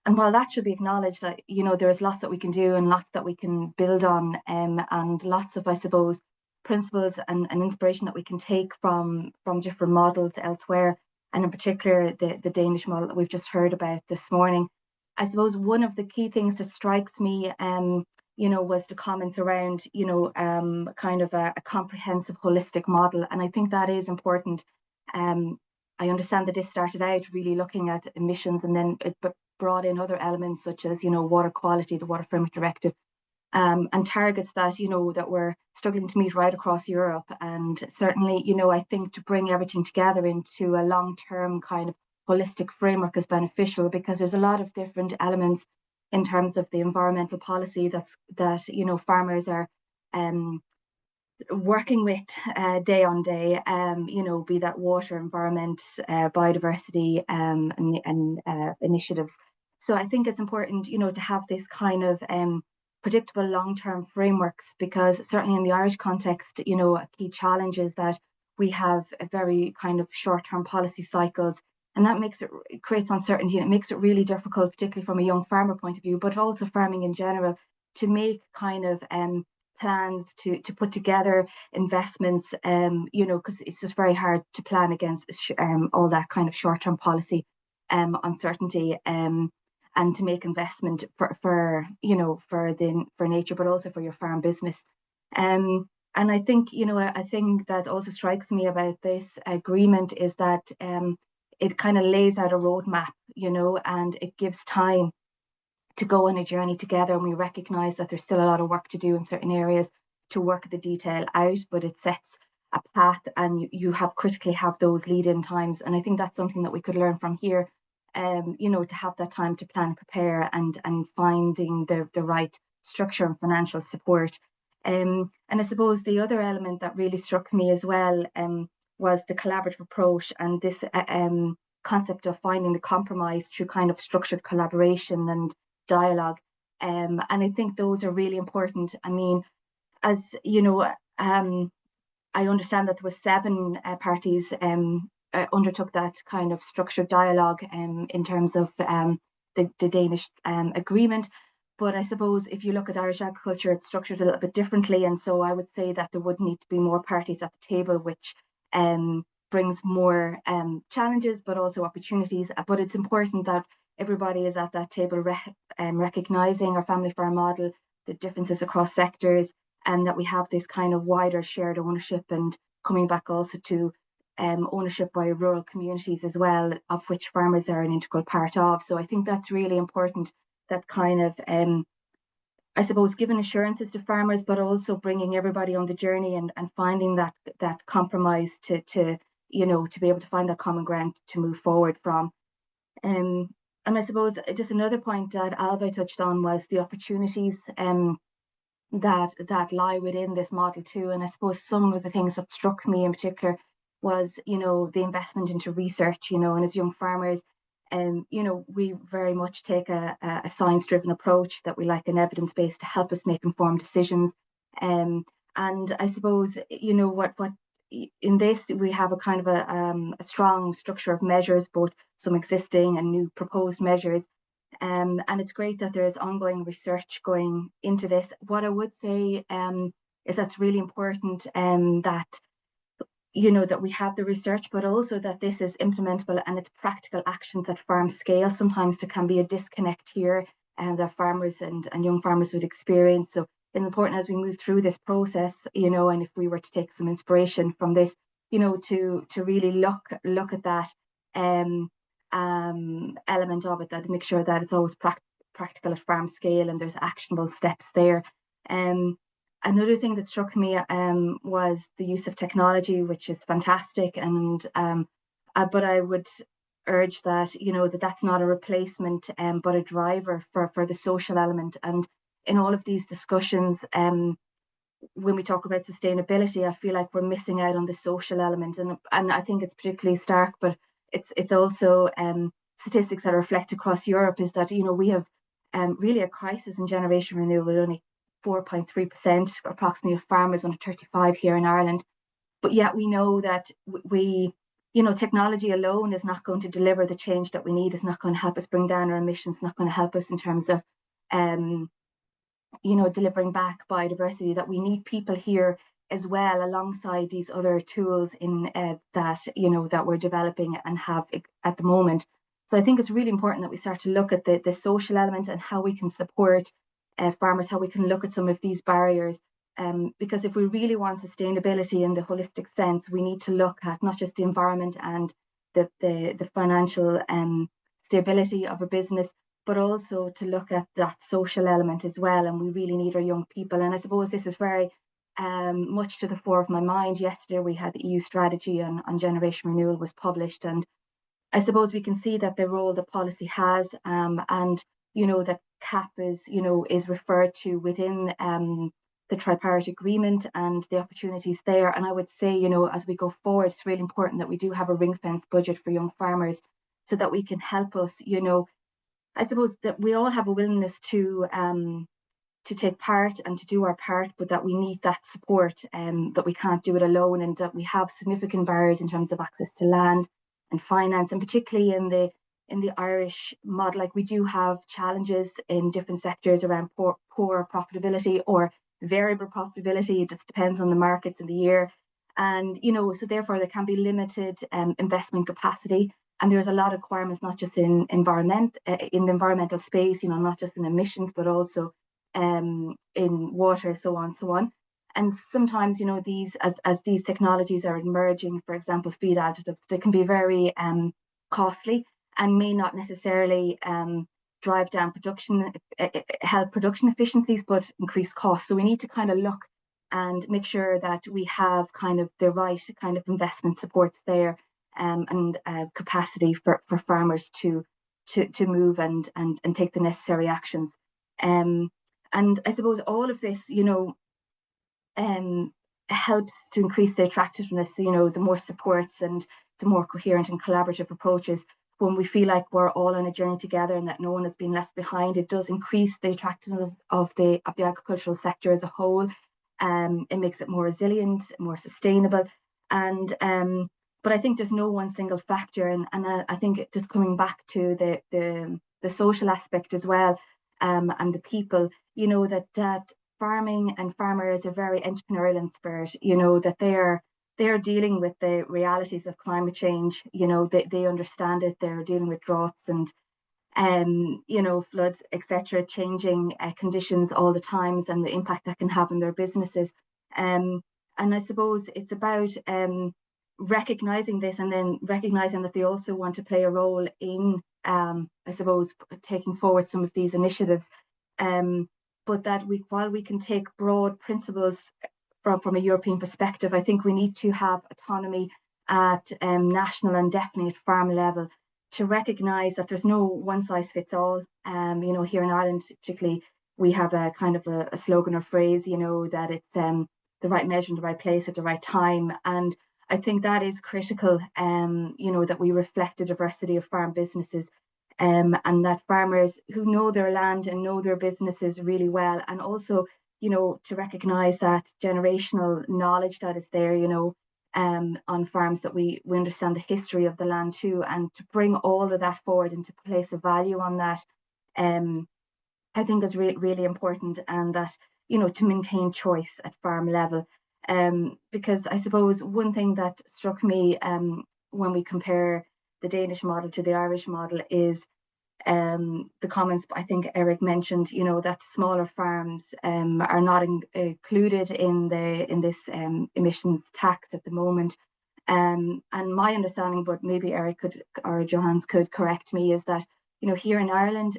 And while that should be acknowledged, that there is lots that we can do and lots that we can build on, and lots of, I suppose, principles and inspiration that we can take from different models elsewhere, and in particular the Danish model that we've just heard about this morning. I suppose one of the key things that strikes me, was the comments around, kind of a comprehensive, holistic model, and I think that is important. I understand that this started out really looking at emissions, and then it brought in other elements such as, water quality, the Water Framework Directive, and targets that, that we're struggling to meet right across Europe. And certainly, I think to bring everything together into a long-term kind of holistic framework is beneficial, because there's a lot of different elements in terms of the environmental policy that farmers are working with day on day, be that water, environment, biodiversity, and initiatives. So I think it's important, to have this kind of predictable long-term frameworks, because certainly in the Irish context, a key challenge is that we have a very kind of short-term policy cycles, and that creates uncertainty, and it makes it really difficult, particularly from a young farmer point of view, but also farming in general, to make kind of plans to put together investments, because it's just very hard to plan against all that kind of short-term policy uncertainty, and to make investment for nature, but also for your farm business. And I think, you know, a thing that also strikes me about this agreement is that it kind of lays out a roadmap, you know, and it gives time to go on a journey together. And we recognize that there's still a lot of work to do in certain areas to work the detail out, but it sets a path, and you critically have those lead-in times. And I think that's something that we could learn from here, you know, to have that time to plan, prepare, and finding the right structure and financial support. And I suppose the other element that really struck me as well was the collaborative approach, and this concept of finding the compromise through kind of structured collaboration and dialogue. And I think those are really important. I mean, as you know, I understand that there was 7 parties undertook that kind of structured dialogue in terms of the Danish agreement. But I suppose if you look at Irish agriculture, it's structured a little bit differently. And so I would say that there would need to be more parties at the table, which brings more challenges, but also opportunities. But it's important that everybody is at that table recognising our family farm model, the differences across sectors, and that we have this kind of wider shared ownership, and coming back also to ownership by rural communities as well, of which farmers are an integral part of. So I think that's really important, that kind of, I suppose, giving assurances to farmers, but also bringing everybody on the journey and finding that compromise to you know, to be able to find that common ground to move forward from. And I suppose just another point that Ailbhe touched on was the opportunities that lie within this model too. And I suppose some of the things that struck me in particular was, you know, the investment into research, you know, and as young farmers, you know, we very much take a science-driven approach, that we like an evidence base to help us make informed decisions. And I suppose, you know, what in this we have a kind of a strong structure of measures, both some existing and new proposed measures. And it's great that there is ongoing research going into this. What I would say is that's really important, that, you know, that we have the research, but also that this is implementable and it's practical actions at farm scale. Sometimes there can be a disconnect here that farmers and young farmers would experience. So it's important as we move through this process, you know, and if we were to take some inspiration from this, you know, to really look at that element of it, that make sure that it's always practical at farm scale and there's actionable steps there. Another thing that struck me was the use of technology, which is fantastic, and but I would urge that, you know, that's not a replacement, but a driver for the social element. And in all of these discussions, when we talk about sustainability, I feel like we're missing out on the social element, and I think it's particularly stark, but it's also statistics that reflect across Europe, is that, you know, we have really a crisis in generation renewal. Only 4.3% approximately of farmers under 35 here in Ireland, but yet we know that we, you know, technology alone is not going to deliver the change that we need. It's not going to help us bring down our emissions, not going to help us in terms of you know, delivering back biodiversity. That we need people here as well, alongside these other tools in that, you know, that we're developing and have at the moment. So I think it's really important that we start to look at the social element and how we can support farmers, how we can look at some of these barriers. Because if we really want sustainability in the holistic sense, we need to look at not just the environment and the financial stability of a business, but also to look at that social element as well. And we really need our young people. And I suppose this is very much to the fore of my mind. Yesterday we had the EU strategy on generation renewal was published, and I suppose we can see that the role the policy has, and, you know, that CAP is, you know, is referred to within the Tripartite Agreement and the opportunities there. And I would say, you know, as we go forward, it's really important that we do have a ring-fence budget for young farmers, so that we can help us, you know, I suppose that we all have a willingness to take part and to do our part, but that we need that support, that we can't do it alone, and that we have significant barriers in terms of access to land and finance, and particularly in the Irish model, like we do have challenges in different sectors around poor profitability or variable profitability. It just depends on the markets and the year, and, you know, so therefore there can be limited investment capacity. And there's a lot of requirements, not just in the environmental space, you know, not just in emissions, but also in water, so on. sometimes, you know, these as these technologies are emerging, for example, feed additives, they can be very costly and may not necessarily drive down production, help production efficiencies, but increase costs. So we need to kind of look and make sure that we have kind of the right kind of investment supports there, and capacity for farmers to move and take the necessary actions. And I suppose all of this, you know, helps to increase the attractiveness. You know, the more supports and the more coherent and collaborative approaches, when we feel like we're all on a journey together and that no one has been left behind, it does increase the attractiveness of the agricultural sector as a whole. It makes it more resilient, more sustainable, and but I think there's no one single factor, and I think just coming back to the social aspect as well, and the people, you know, that farming and farmers are very entrepreneurial in spirit, you know, that they are dealing with the realities of climate change. You know, they understand it. They're dealing with droughts and you know, floods, etc., changing conditions all the times, and the impact that can have on their businesses. And I suppose it's about recognizing this, and then recognizing that they also want to play a role in, I suppose, taking forward some of these initiatives. But that while we can take broad principles from a European perspective, I think we need to have autonomy at national and definitely at farm level, to recognise that there's no one size fits all. You know, here in Ireland particularly, we have a kind of a slogan or phrase, you know, that it's the right measure in the right place at the right time. And I think that is critical, you know, that we reflect the diversity of farm businesses, and that farmers who know their land and know their businesses really well, and also, you know, to recognise that generational knowledge that is there, you know, on farms, that we understand the history of the land too, and to bring all of that forward and to place a value on that, I think is really important, and that, you know, to maintain choice at farm level. Because I suppose one thing that struck me when we compare the Danish model to the Irish model is the comments I think Erik mentioned, you know, that smaller farms are not included in this emissions tax at the moment. And my understanding, but maybe Erik could, or Johannes could correct me, is that, you know, here in Ireland,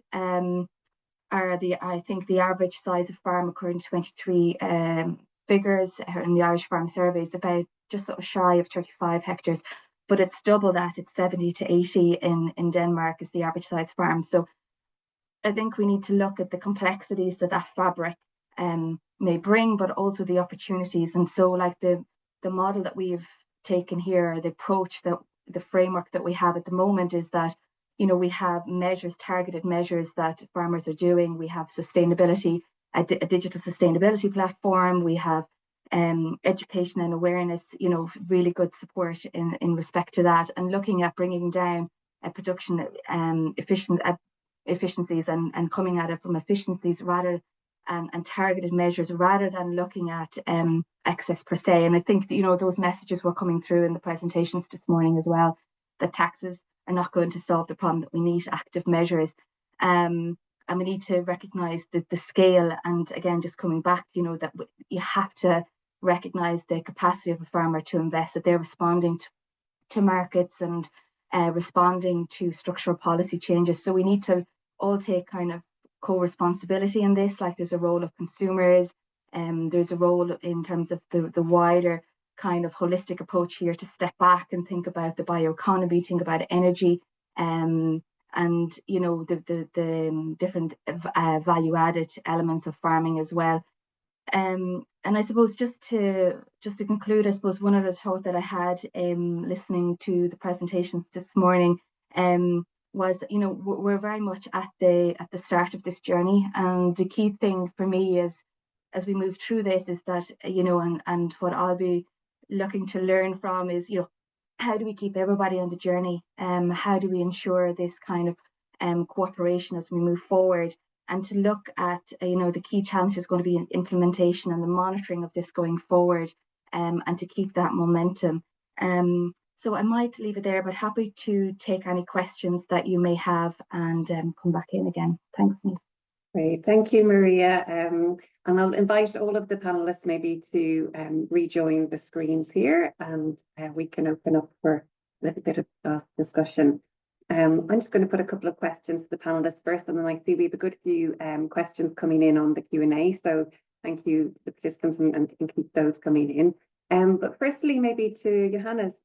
I think the average size of farm, according to 23 figures in the Irish Farm Survey, is about just sort of shy of 35 hectares. But it's double that. It's 70 to 80 in Denmark is the average size farm. So I think we need to look at the complexities that fabric may bring, but also the opportunities. And so, like the model that we've taken here, the approach, that the framework that we have at the moment, is that, you know, we have measures, targeted measures that farmers are doing. We have sustainability, a digital sustainability platform. We have education and awareness, you know, really good support in respect to that, and looking at bringing down production efficiencies and coming at it from efficiencies rather and targeted measures, rather than looking at excess per se. And I think that, you know, those messages were coming through in the presentations this morning as well, that taxes are not going to solve the problem, that we need active measures. And we need to recognise the scale, and again, just coming back, you know, that you have to recognise the capacity of a farmer to invest, that they're responding to markets and responding to structural policy changes. So we need to all take kind of co-responsibility in this. Like, there's a role of consumers, there's a role in terms of the wider kind of holistic approach here, to step back and think about the bioeconomy, think about energy, and, you know, the different value-added elements of farming as well. And I suppose just to conclude, I suppose one other thought that I had listening to the presentations this morning was that, you know, we're very much at the start of this journey, and the key thing for me is, as we move through this, is that, you know, and what I'll be looking to learn from is, you know, how do we keep everybody on the journey? How do we ensure this kind of cooperation as we move forward? And to look at, you know, the key challenge is going to be in implementation and the monitoring of this going forward, and to keep that momentum. So I might leave it there, but happy to take any questions that you may have and come back in again. Thanks, Niamh. Great, thank you, Maria. And I'll invite all of the panelists maybe to rejoin the screens here, and we can open up for a little bit of discussion. I'm just going to put a couple of questions to the panelists first, and then I see we have a good few questions coming in on the Q&A. So thank you to the participants, and keep those coming in. But firstly, maybe to Johannes,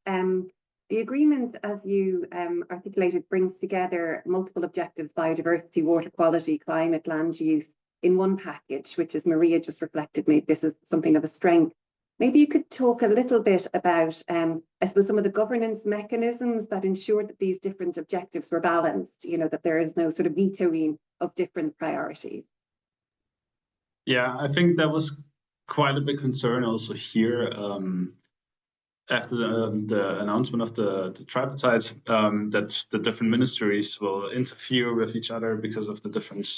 the agreement, as you articulated, brings together multiple objectives: biodiversity, water quality, climate, land use, in one package, which, as Maria just reflected, maybe this is something of a strength. Maybe you could talk a little bit about, I suppose, some of the governance mechanisms that ensure that these different objectives were balanced, you know, that there is no sort of vetoing of different priorities. Yeah, I think that was quite a big concern also here. After the announcement of the tripartite, that the different ministries will interfere with each other because of the different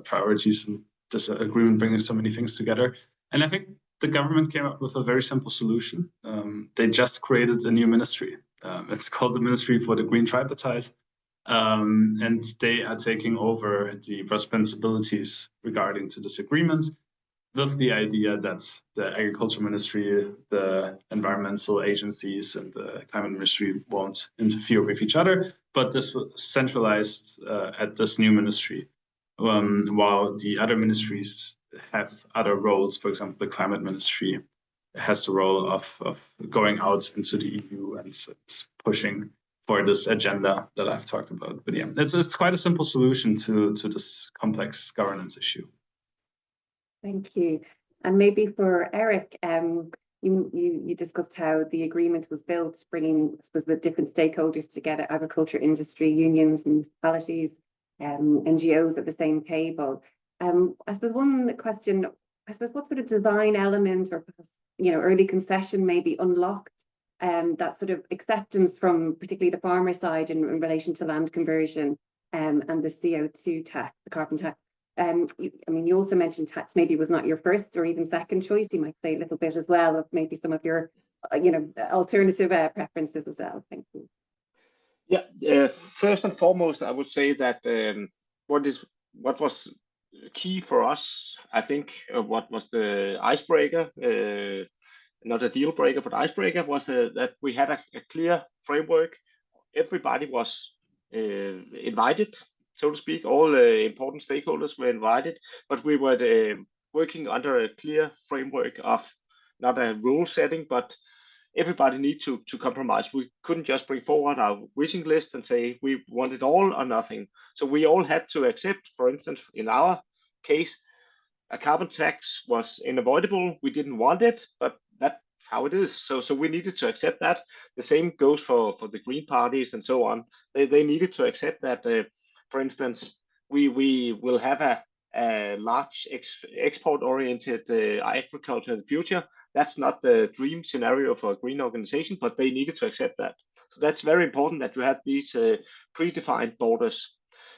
priorities, and this agreement bringing so many things together. And I think the government came up with a very simple solution. They just created a new ministry. It's called the Ministry for the Green Tripartite. And they are taking over the responsibilities regarding to this agreement, with the idea that the Agriculture Ministry, the environmental agencies, and the Climate Ministry won't interfere with each other, but this was centralized at this new ministry, while the other ministries have other roles. For example, the Climate Ministry has the role of going out into the EU and pushing for this agenda that I've talked about. But yeah, it's quite a simple solution to this complex governance issue. Thank you. And maybe for Erik, you discussed how the agreement was built, bringing, I suppose, the different stakeholders together: agriculture, industry, unions, municipalities, NGOs at the same table. I suppose one question, what sort of design element or, you know, early concession maybe unlocked that sort of acceptance from particularly the farmer side in relation to land conversion and the CO2 tax, the carbon tax? I mean, you also mentioned tax maybe was not your first or even second choice. You might say a little bit as well of maybe some of your, you know, alternative preferences as well. Thank you. Yeah, first and foremost, I would say that what was key for us, I think, what was the icebreaker, not a deal breaker, but icebreaker, was that we had a clear framework. Everybody was invited, so to speak. All important stakeholders were invited, but we were working under a clear framework of not a rule setting, but everybody need to compromise. We couldn't just bring forward our wishing list and say we want it all or nothing. So we all had to accept, for instance, in our case, a carbon tax was unavoidable. We didn't want it, but that's how it is. So we needed to accept that. The same goes for the Green parties and so on. They needed to accept that. For instance, we will have a large export-oriented agriculture in the future. That's not the dream scenario for a green organization, but they needed to accept that. So that's very important that you have these predefined borders.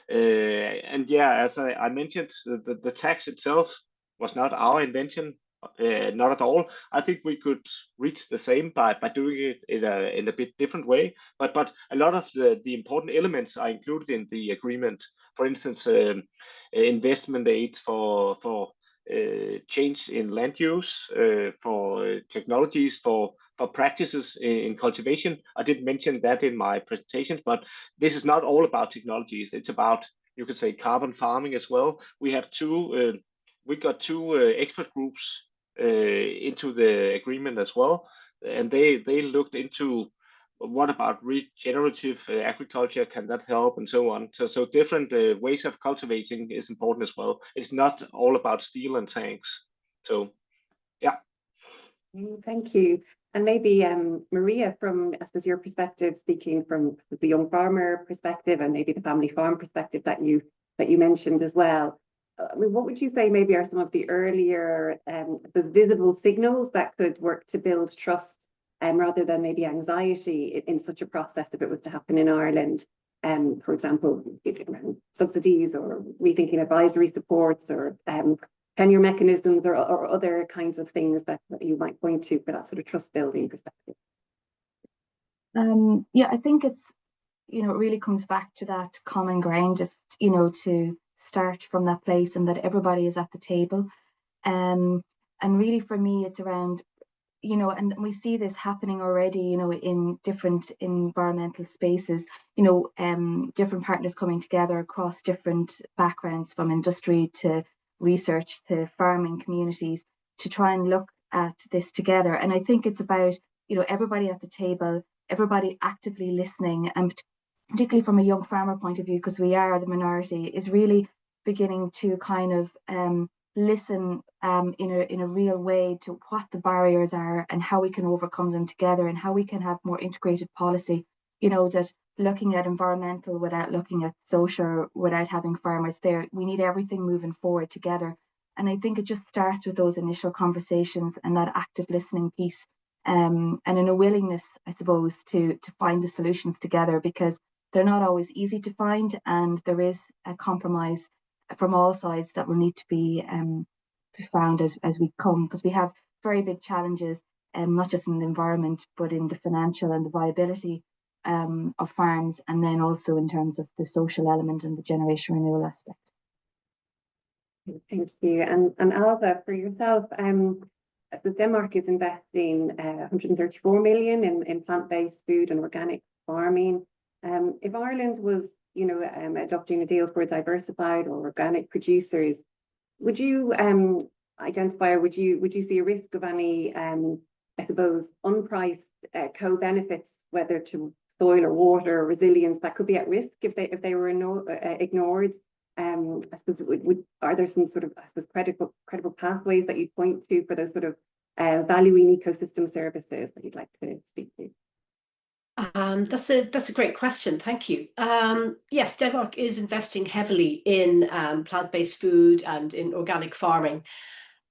And yeah, as I mentioned, the tax itself was not our invention, not at all. I think we could reach the same by doing it in a bit different way. But a lot of the important elements are included in the agreement. For instance, investment aid for change in land use, for technologies, for practices in cultivation. I didn't mention that in my presentation, but this is not all about technologies. It's about, you could say, carbon farming as well. We have we got two expert groups into the agreement as well, and they looked into what about regenerative agriculture, can that help, and so on. So different ways of cultivating is important as well. It's not all about steel and tanks. So yeah. Thank you. And maybe Maria, from, I suppose, your perspective, speaking from the young farmer perspective and maybe the family farm perspective that you mentioned as well, I mean, what would you say maybe are some of the earlier those visible signals that could work to build trust rather than maybe anxiety in such a process if it was to happen in Ireland? For example, subsidies or rethinking advisory supports or tenure mechanisms or other kinds of things that you might point to for that sort of trust building perspective. Yeah, I think it's, you know, it really comes back to that common ground of, you know, to start from that place and that everybody is at the table. And really for me, it's around, you know, and we see this happening already, you know, in different environmental spaces, you know, different partners coming together across different backgrounds, from industry to research to farming communities, to try and look at this together. And I think it's about, you know, everybody at the table, everybody actively listening, and particularly from a young farmer point of view, because we are the minority, is really beginning to kind of listen in a real way to what the barriers are and how we can overcome them together, and how we can have more integrated policy, you know, that looking at environmental without looking at social, without having farmers there. We need everything moving forward together. And I think it just starts with those initial conversations and that active listening piece, and in a willingness, I suppose, to find the solutions together, because they're not always easy to find, and there is a compromise from all sides that will need to be found as we come, because we have very big challenges, not just in the environment, but in the financial and the viability of farms, and then also in terms of the social element and the generation renewal aspect. Thank you. And Ailbhe, for yourself, so Denmark is investing 134 million in plant-based food and organic farming. If Ireland was, you know, adopting a deal for diversified or organic producers, would you identify, or would you see a risk of any, I suppose, unpriced co-benefits, whether to soil or water or resilience, that could be at risk if they were ignored? I suppose are there some sort of, I suppose, credible pathways that you'd point to for those sort of valuing ecosystem services that you'd like to speak to? That's a great question. Thank you. Yes, Denmark is investing heavily in plant-based food and in organic farming.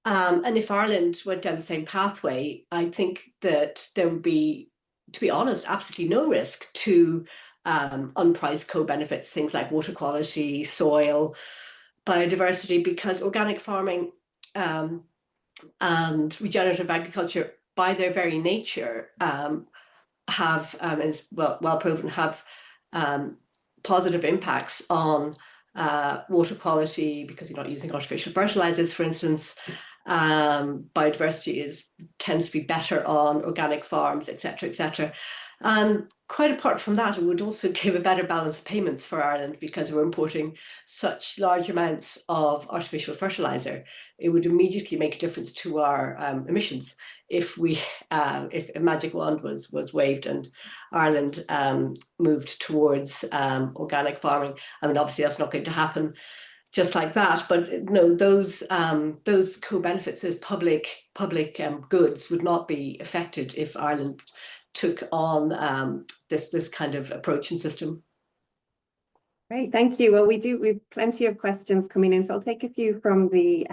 And if Ireland went down the same pathway, I think that there would be, to be honest, absolutely no risk to unpriced co-benefits, things like water quality, soil, biodiversity, because organic farming and regenerative agriculture, by their very nature, have, is well proven, have positive impacts on water quality, because you're not using artificial fertilizers, for instance. Biodiversity tends to be better on organic farms, etc., etc. And quite apart from that, it would also give a better balance of payments for Ireland, because we're importing such large amounts of artificial fertilizer. It would immediately make a difference to our emissions if a magic wand was waved and Ireland moved towards organic farming. I mean, obviously that's not going to happen just like that, but no, those co-benefits, those public goods, would not be affected if Ireland took on this kind of approach and system. Great, thank you. Well, we've plenty of questions coming in, so I'll take a few from the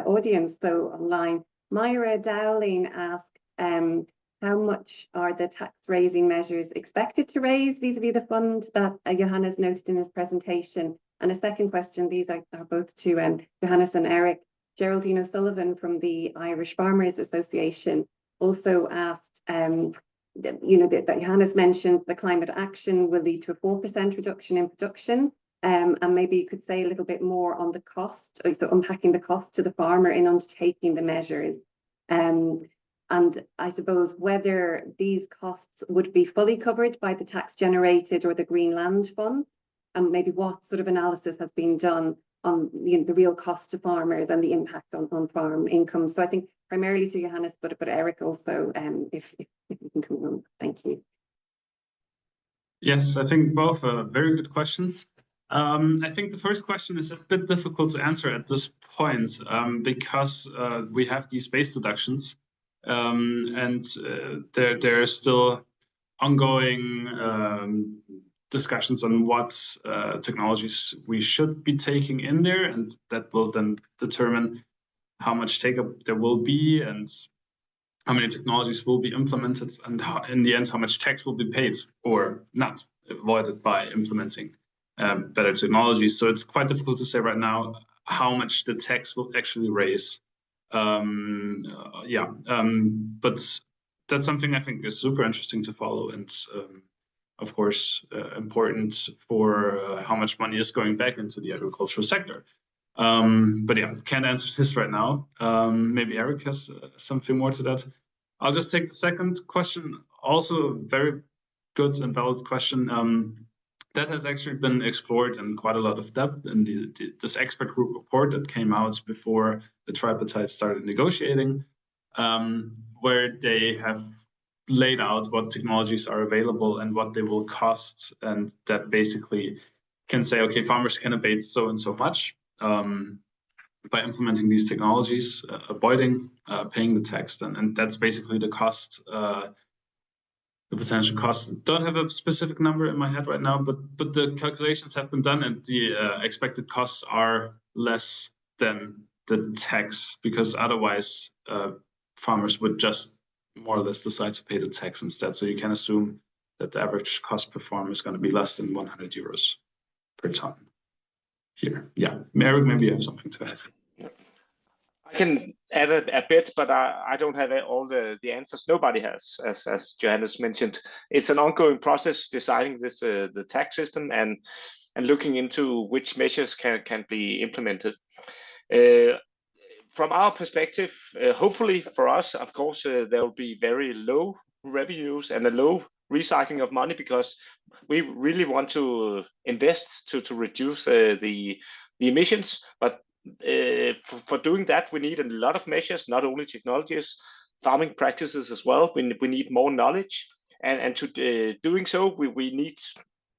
audience. So online, Myra Dowling asked, how much are the tax raising measures expected to raise vis-a-vis the fund that Johannes noted in his presentation? And a second question, these are both to Johannes and Erik. Geraldine O'Sullivan from the Irish Farmers Association also asked, you know, that Johannes mentioned the climate action will lead to a 4% reduction in production. And maybe you could say a little bit more on the cost, so unpacking the cost to the farmer in undertaking the measures. And I suppose whether these costs would be fully covered by the tax generated or the Green Land Fund, and maybe what sort of analysis has been done on the real cost to farmers and the impact on farm income. So I think primarily to Johannes, but Erik also, if you can come on. Thank you. Yes, I think both are very good questions. I think the first question is a bit difficult to answer at this point, because we have these base deductions, and there are still ongoing discussions on what technologies we should be taking in there, and that will then determine how much take-up there will be and how many technologies will be implemented, and how, in the end, how much tax will be paid or not avoided by implementing better technologies. So it's quite difficult to say right now how much the tax will actually raise. But that's something I think is super interesting to follow, and of course, important for how much money is going back into the agricultural sector. But yeah, can't answer this right now. Maybe Erik has something more to that. I'll just take the second question. Also, very good and valid question. That has actually been explored in quite a lot of depth in this expert group report that came out before the tripartite started negotiating, where they have laid out what technologies are available and what they will cost, and that basically can say, okay, farmers can abate so and so much by implementing these technologies, avoiding paying the tax, and that's basically the cost. The potential costs. Don't have a specific number in my head right now, but the calculations have been done, and the expected costs are less than the tax, because otherwise farmers would just more or less decide to pay the tax instead. So you can assume that the average cost per farm is going to be less than 100 euros per ton. Here, yeah, Erik, maybe you have something to add. I can add a bit, but I don't have all the answers. Nobody has, as Johannes mentioned. It's an ongoing process deciding this the tax system and looking into which measures can be implemented. From our perspective, hopefully for us, of course, there will be very low revenues and a low recycling of money, because we really want to invest to reduce the emissions, but for doing that, we need a lot of measures, not only technologies, farming practices as well. We need more knowledge, and to doing so, we need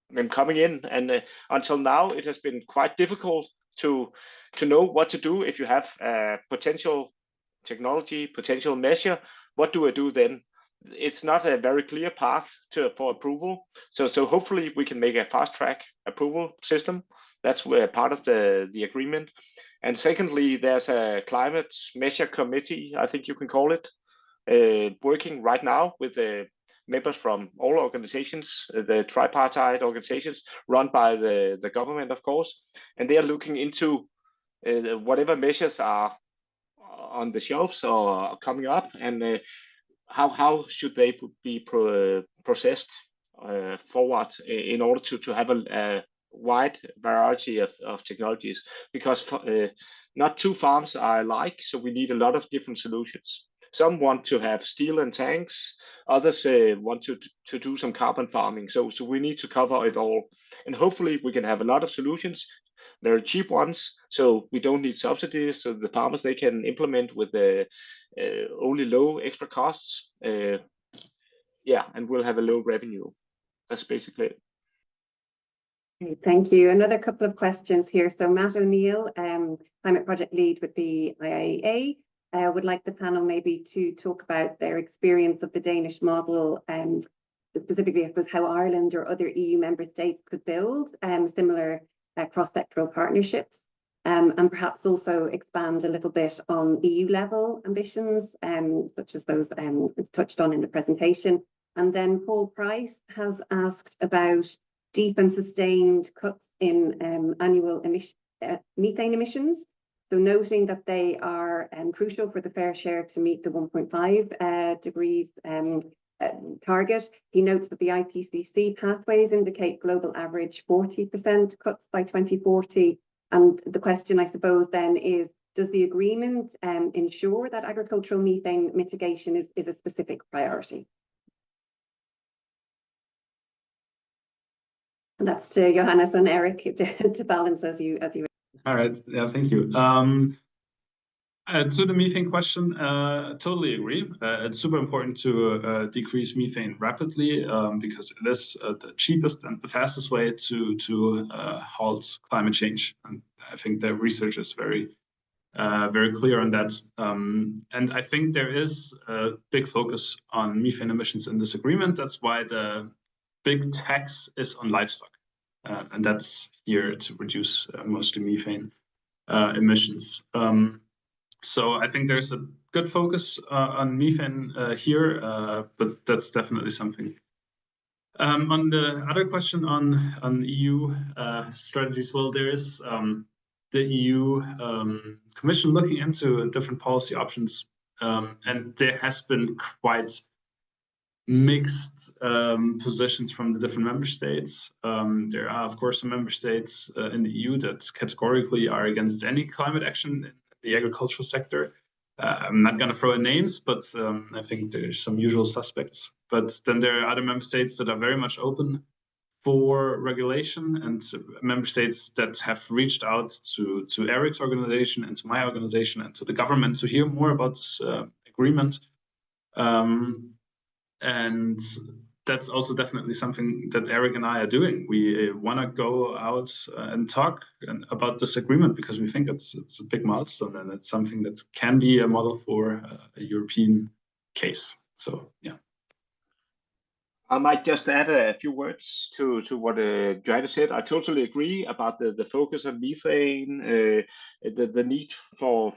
them coming in. And until now, it has been quite difficult to know what to do if you have a potential technology, potential measure. What do I do then? It's not a very clear path for approval. So hopefully we can make a fast track approval system. That's part of the agreement. And secondly, there's a climate measure committee, I think you can call it, working right now with the members from all organizations, the tripartite organizations run by the government, of course, and they are looking into whatever measures are on the shelves or coming up, and how should they be processed forward in order to have a wide variety of technologies, because not two farms are alike, so we need a lot of different solutions. Some want to have steel and tanks, others want to do some carbon farming, so we need to cover it all, and hopefully we can have a lot of solutions, very cheap ones, so we don't need subsidies, so the farmers, they can implement with only low extra costs, yeah, and we'll have a low revenue. That's basically it. Thank you. Another couple of questions here. So Matt O'Neill, Climate Project Lead with the IIEA, would like the panel maybe to talk about their experience of the Danish model, and specifically, I suppose, how Ireland or other EU member states could build similar cross-sectoral partnerships, and perhaps also expand a little bit on EU level ambitions, such as those touched on in the presentation. And then Paul Price has asked about deep and sustained cuts in annual methane emissions. So noting that they are crucial for the fair share to meet the 1.5 degrees target, he notes that the IPCC pathways indicate global average 40% cuts by 2040. And the question, I suppose, then is, does the agreement ensure that agricultural methane mitigation is a specific priority? And that's to Johannes and Erik to balance as you. All right. Yeah, thank you. To the methane question, totally agree. It's super important to decrease methane rapidly, because it is the cheapest and the fastest way to halt climate change. And I think the research is very clear on that. And I think there is a big focus on methane emissions in this agreement. That's why the big tax is on livestock. And that's here to reduce mostly methane emissions. So I think there's a good focus on methane here, but that's definitely something. On the other question on EU strategies, well, there is the EU Commission looking into different policy options, and there has been quite mixed positions from the different member states. There are, of course, some member states in the EU that categorically are against any climate action in the agricultural sector. I'm not going to throw in names, but I think there's some usual suspects. But then there are other member states that are very much open for regulation, and member states that have reached out to Erik's organization and to my organization and to the government to hear more about this agreement. And that's also definitely something that Erik and I are doing. We want to go out and talk about this agreement because we think it's a big milestone and it's something that can be a model for a European case. So, yeah. I might just add a few words to what Johannes said. I totally agree about the focus on methane, the need for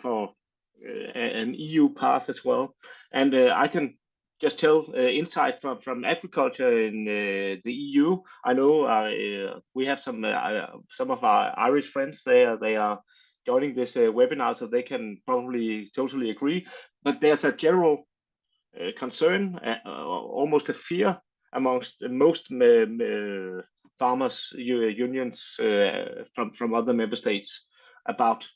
an EU path as well. And I can just tell insight from agriculture in the EU. I know we have some of our Irish friends there. They are joining this webinar, so they can probably totally agree. But there's a general concern, almost a fear amongst most farmers unions from other member states about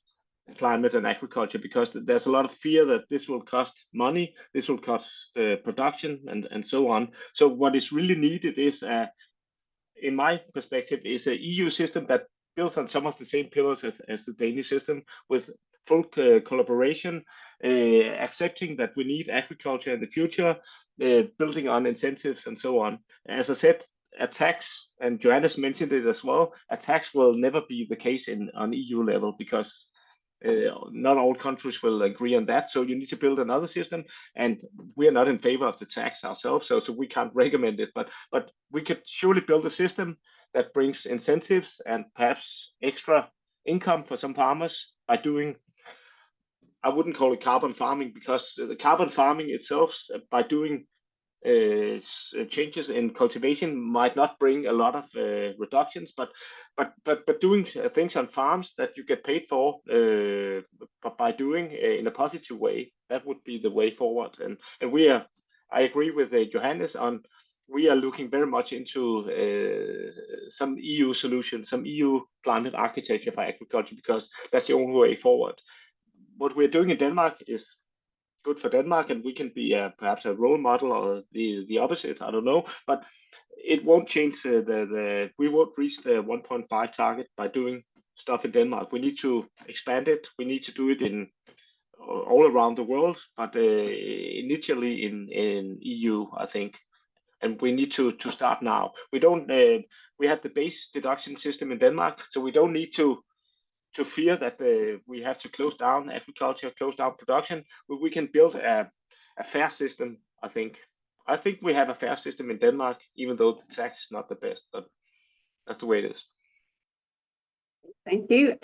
climate and agriculture, because there's a lot of fear that this will cost money, this will cost production and so on. So what is really needed is, in my perspective, is an EU system that builds on some of the same pillars as the Danish system, with full collaboration, accepting that we need agriculture in the future, building on incentives and so on. As I said, a tax, and Johannes mentioned it as well, a tax will never be the case on EU level, because not all countries will agree on that. So you need to build another system, and we are not in favor of the tax ourselves, so we can't recommend it. But we could surely build a system that brings incentives and perhaps extra income for some farmers by doing, I wouldn't call it carbon farming, because the carbon farming itself, by doing changes in cultivation, might not bring a lot of reductions, but doing things on farms that you get paid for, but by doing in a positive way, that would be the way forward. And I agree with Johannes on, we are looking very much into some EU solutions, some EU climate architecture for agriculture, because that's the only way forward. What we're doing in Denmark is good for Denmark, and we can be perhaps a role model, or the opposite, I don't know, but it won't change we won't reach the 1.5 target by doing stuff in Denmark. We need to expand it. We need to do it in all around the world, but initially in EU, I think. And we need to start now. We have the base deduction system in Denmark, so we don't need to fear that we have to close down agriculture, close down production. We can build a fair system, I think. I think we have a fair system in Denmark, even though the tax is not the best, but that's the way it is. Thank you.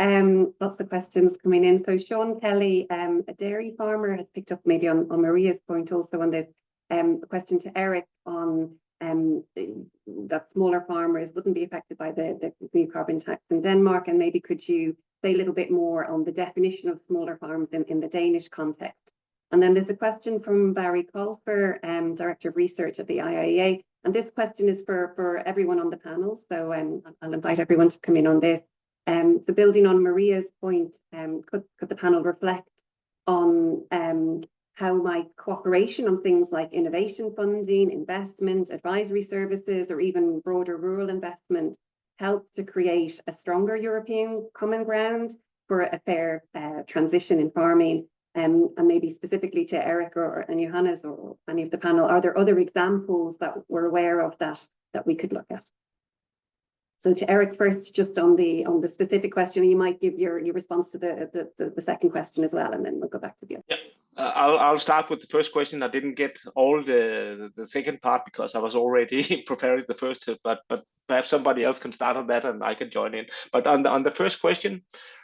Lots of questions coming in. So Sean Kelly, a dairy farmer, has picked up maybe on Maria's point also on this, a question to Erik on that smaller farmers wouldn't be affected by the new carbon tax in Denmark, and maybe could you say a little bit more on the definition of smaller farms in the Danish context? And then there's a question from Barry Colfer, Director of Research at the IIEA, and this question is for everyone on the panel, so I'll invite everyone to come in on this. So building on Maria's point, could the panel reflect on how might cooperation on things like innovation funding, investment, advisory services, or even broader rural investment help to create a stronger European common ground for a fair transition in farming? And maybe specifically to Erik and Johannes or any of the panel, are there other examples that we're aware of that we could look at? So to Erik first, just on the specific question, you might give your response to the second question as well, and then we'll go back to the other. Yeah. I'll start with the first question. I didn't get all the second part because I was already preparing the first, but perhaps somebody else can start on that and I can join in. But on the first question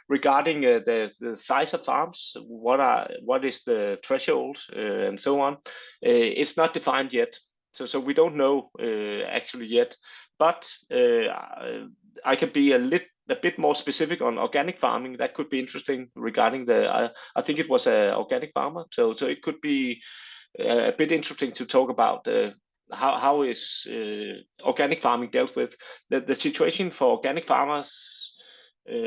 regarding the size of farms, what is the threshold and so on, it's not defined yet. So we don't know actually yet. But I can be a bit more specific on organic farming. That could be interesting regarding I think it was an organic farmer. So it could be a bit interesting to talk about how is organic farming dealt with? The situation for organic farmers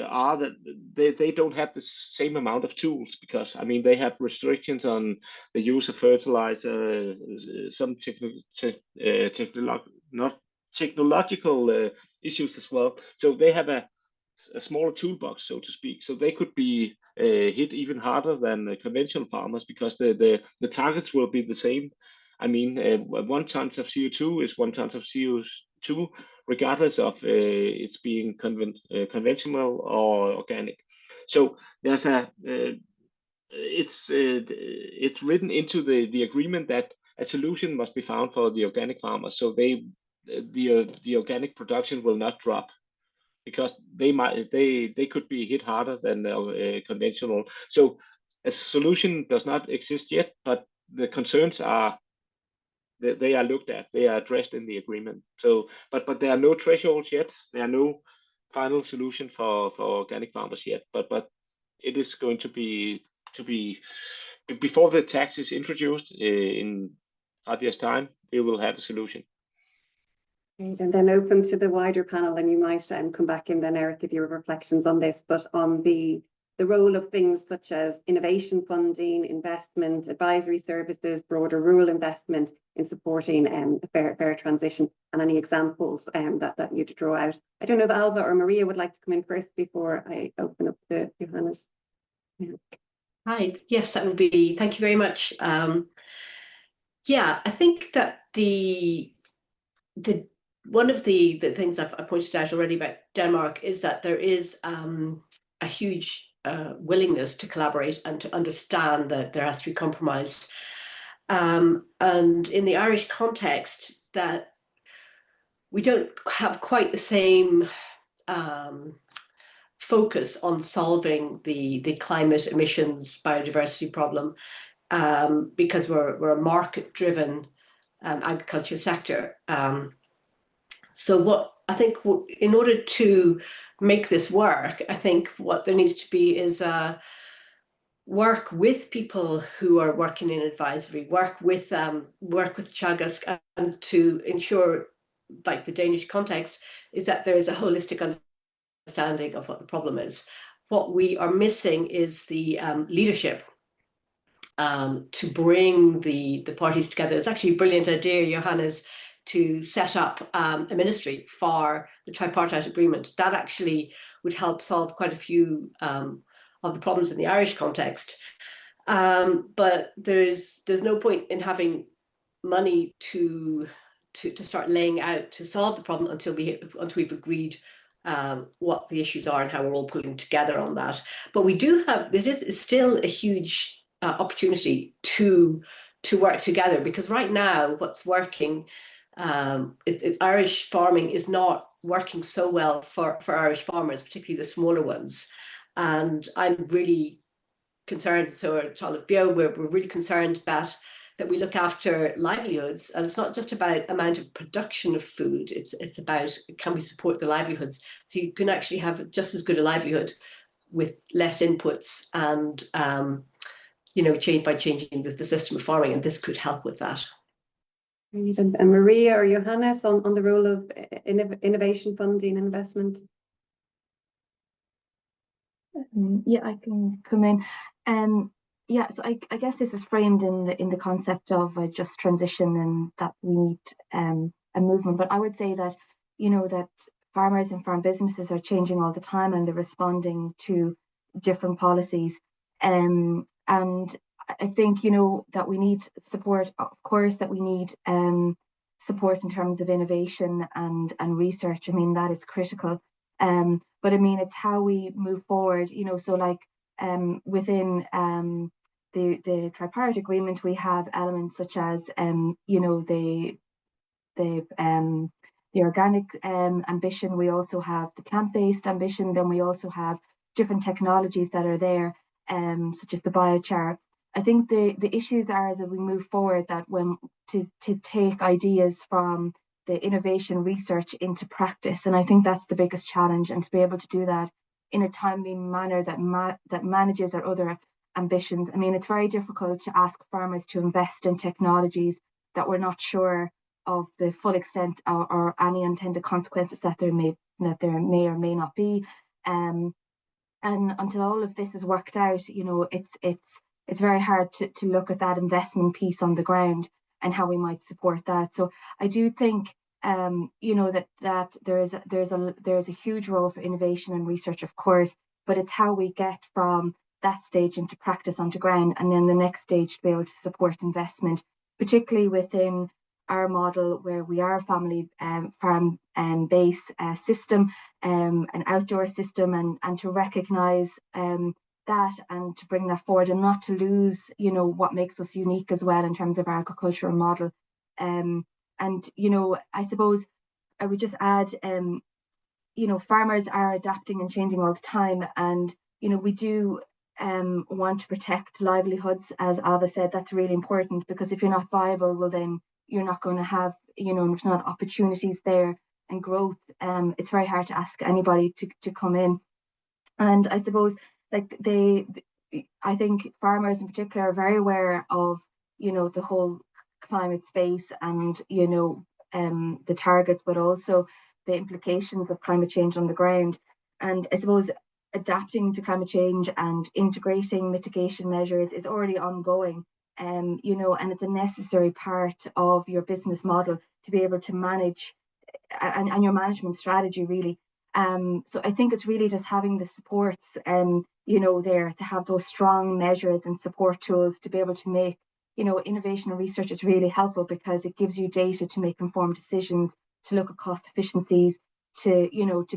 are that they don't have the same amount of tools, because I mean they have restrictions on the use of fertilizer, some technological issues as well. So they have a smaller toolbox, so to speak. So they could be hit even harder than conventional farmers, because the targets will be the same. I mean, 1 ton of CO2 is 1 ton of CO2, regardless of it's being conventional or organic. So there's it's written into the agreement that a solution must be found for the organic farmers, so the organic production will not drop, because they could be hit harder than conventional. So a solution does not exist yet, but the concerns are they are looked at, they are addressed in the agreement. So, but there are no thresholds yet. There are no final solution for organic farmers yet. But it is going to be before the tax is introduced in 5 years' time. We will have a solution. Great. And then open to the wider panel, and you might come back in then, Erik, if you have reflections on this, but on the role of things such as innovation funding, investment, advisory services, broader rural investment in supporting a fair transition, and any examples that you'd draw out. I don't know if Ailbhe or Maria would like to come in first before I open up to Johannes. Hi, yes, that would be, thank you very much. Yeah, I think that one of the things I've pointed out already about Denmark is that there is a huge willingness to collaborate and to understand that there has to be compromise. And in the Irish context, that we don't have quite the same focus on solving the climate emissions biodiversity problem, because we're a market-driven agriculture sector. So what I think in order to make this work, I think what there needs to be is work with people who are working in advisory, work with Teagasc, and to ensure, like the Danish context, is that there is a holistic understanding of what the problem is. What we are missing is the leadership to bring the parties together. It's actually a brilliant idea, Johannes, to set up a ministry for the tripartite agreement. That actually would help solve quite a few of the problems in the Irish context. But there's no point in having money to start laying out to solve the problem until we've agreed what the issues are and how we're all pulling together on that. But we do have, it is still a huge opportunity to work together, because right now what's working, Irish farming is not working so well for Irish farmers, particularly the smaller ones. And I'm really concerned, so at Talamh, we're really concerned that we look after livelihoods, and it's not just about amount of production of food, it's about, can we support the livelihoods? So you can actually have just as good a livelihood with less inputs, and changing the system of farming, and this could help with that. And Maria or Johannes on the role of innovation funding and investment. Yeah, I can come in. Yeah, so I guess this is framed in the concept of a just transition, and that we need a movement. But I would say that that farmers and farm businesses are changing all the time, and they're responding to different policies. And I think that we need support. Of course, that we need support in terms of innovation and research. I mean, that is critical. But I mean, it's how we move forward. So like within the tripartite agreement, we have elements such as the organic ambition. We also have the plant-based ambition. Then we also have different technologies that are there, such as the biochar. I think the issues are, as we move forward, that when to take ideas from the innovation research into practice, and I think that's the biggest challenge, and to be able to do that in a timely manner that manages our other ambitions. I mean, it's very difficult to ask farmers to invest in technologies that we're not sure of the full extent or any unintended consequences that there may or may not be. And until all of this is worked out, it's very hard to look at that investment piece on the ground and how we might support that. So I do think that there's a huge role for innovation and research, of course, but it's how we get from that stage into practice on the ground, and then the next stage to be able to support investment, particularly within our model where we are a family farm base system, an outdoor system, and to recognise that and to bring that forward and not to lose, what makes us unique as well in terms of our agricultural model. And, I suppose I would just add, farmers are adapting and changing all the time. And, we do want to protect livelihoods, as Ailbhe said. That's really important, because if you're not viable, well, then you're not going to have, there's not opportunities there and growth. It's very hard to ask anybody to come in. And I suppose, I think farmers in particular are very aware of, the whole climate space and, the targets, but also the implications of climate change on the ground. And I suppose adapting to climate change and integrating mitigation measures is already ongoing. And it's a necessary part of your business model to be able to manage and your management strategy, really. So I think it's really just having the supports, there to have those strong measures and support tools to be able to make, innovation and research is really helpful, because it gives you data to make informed decisions, to look at cost efficiencies, to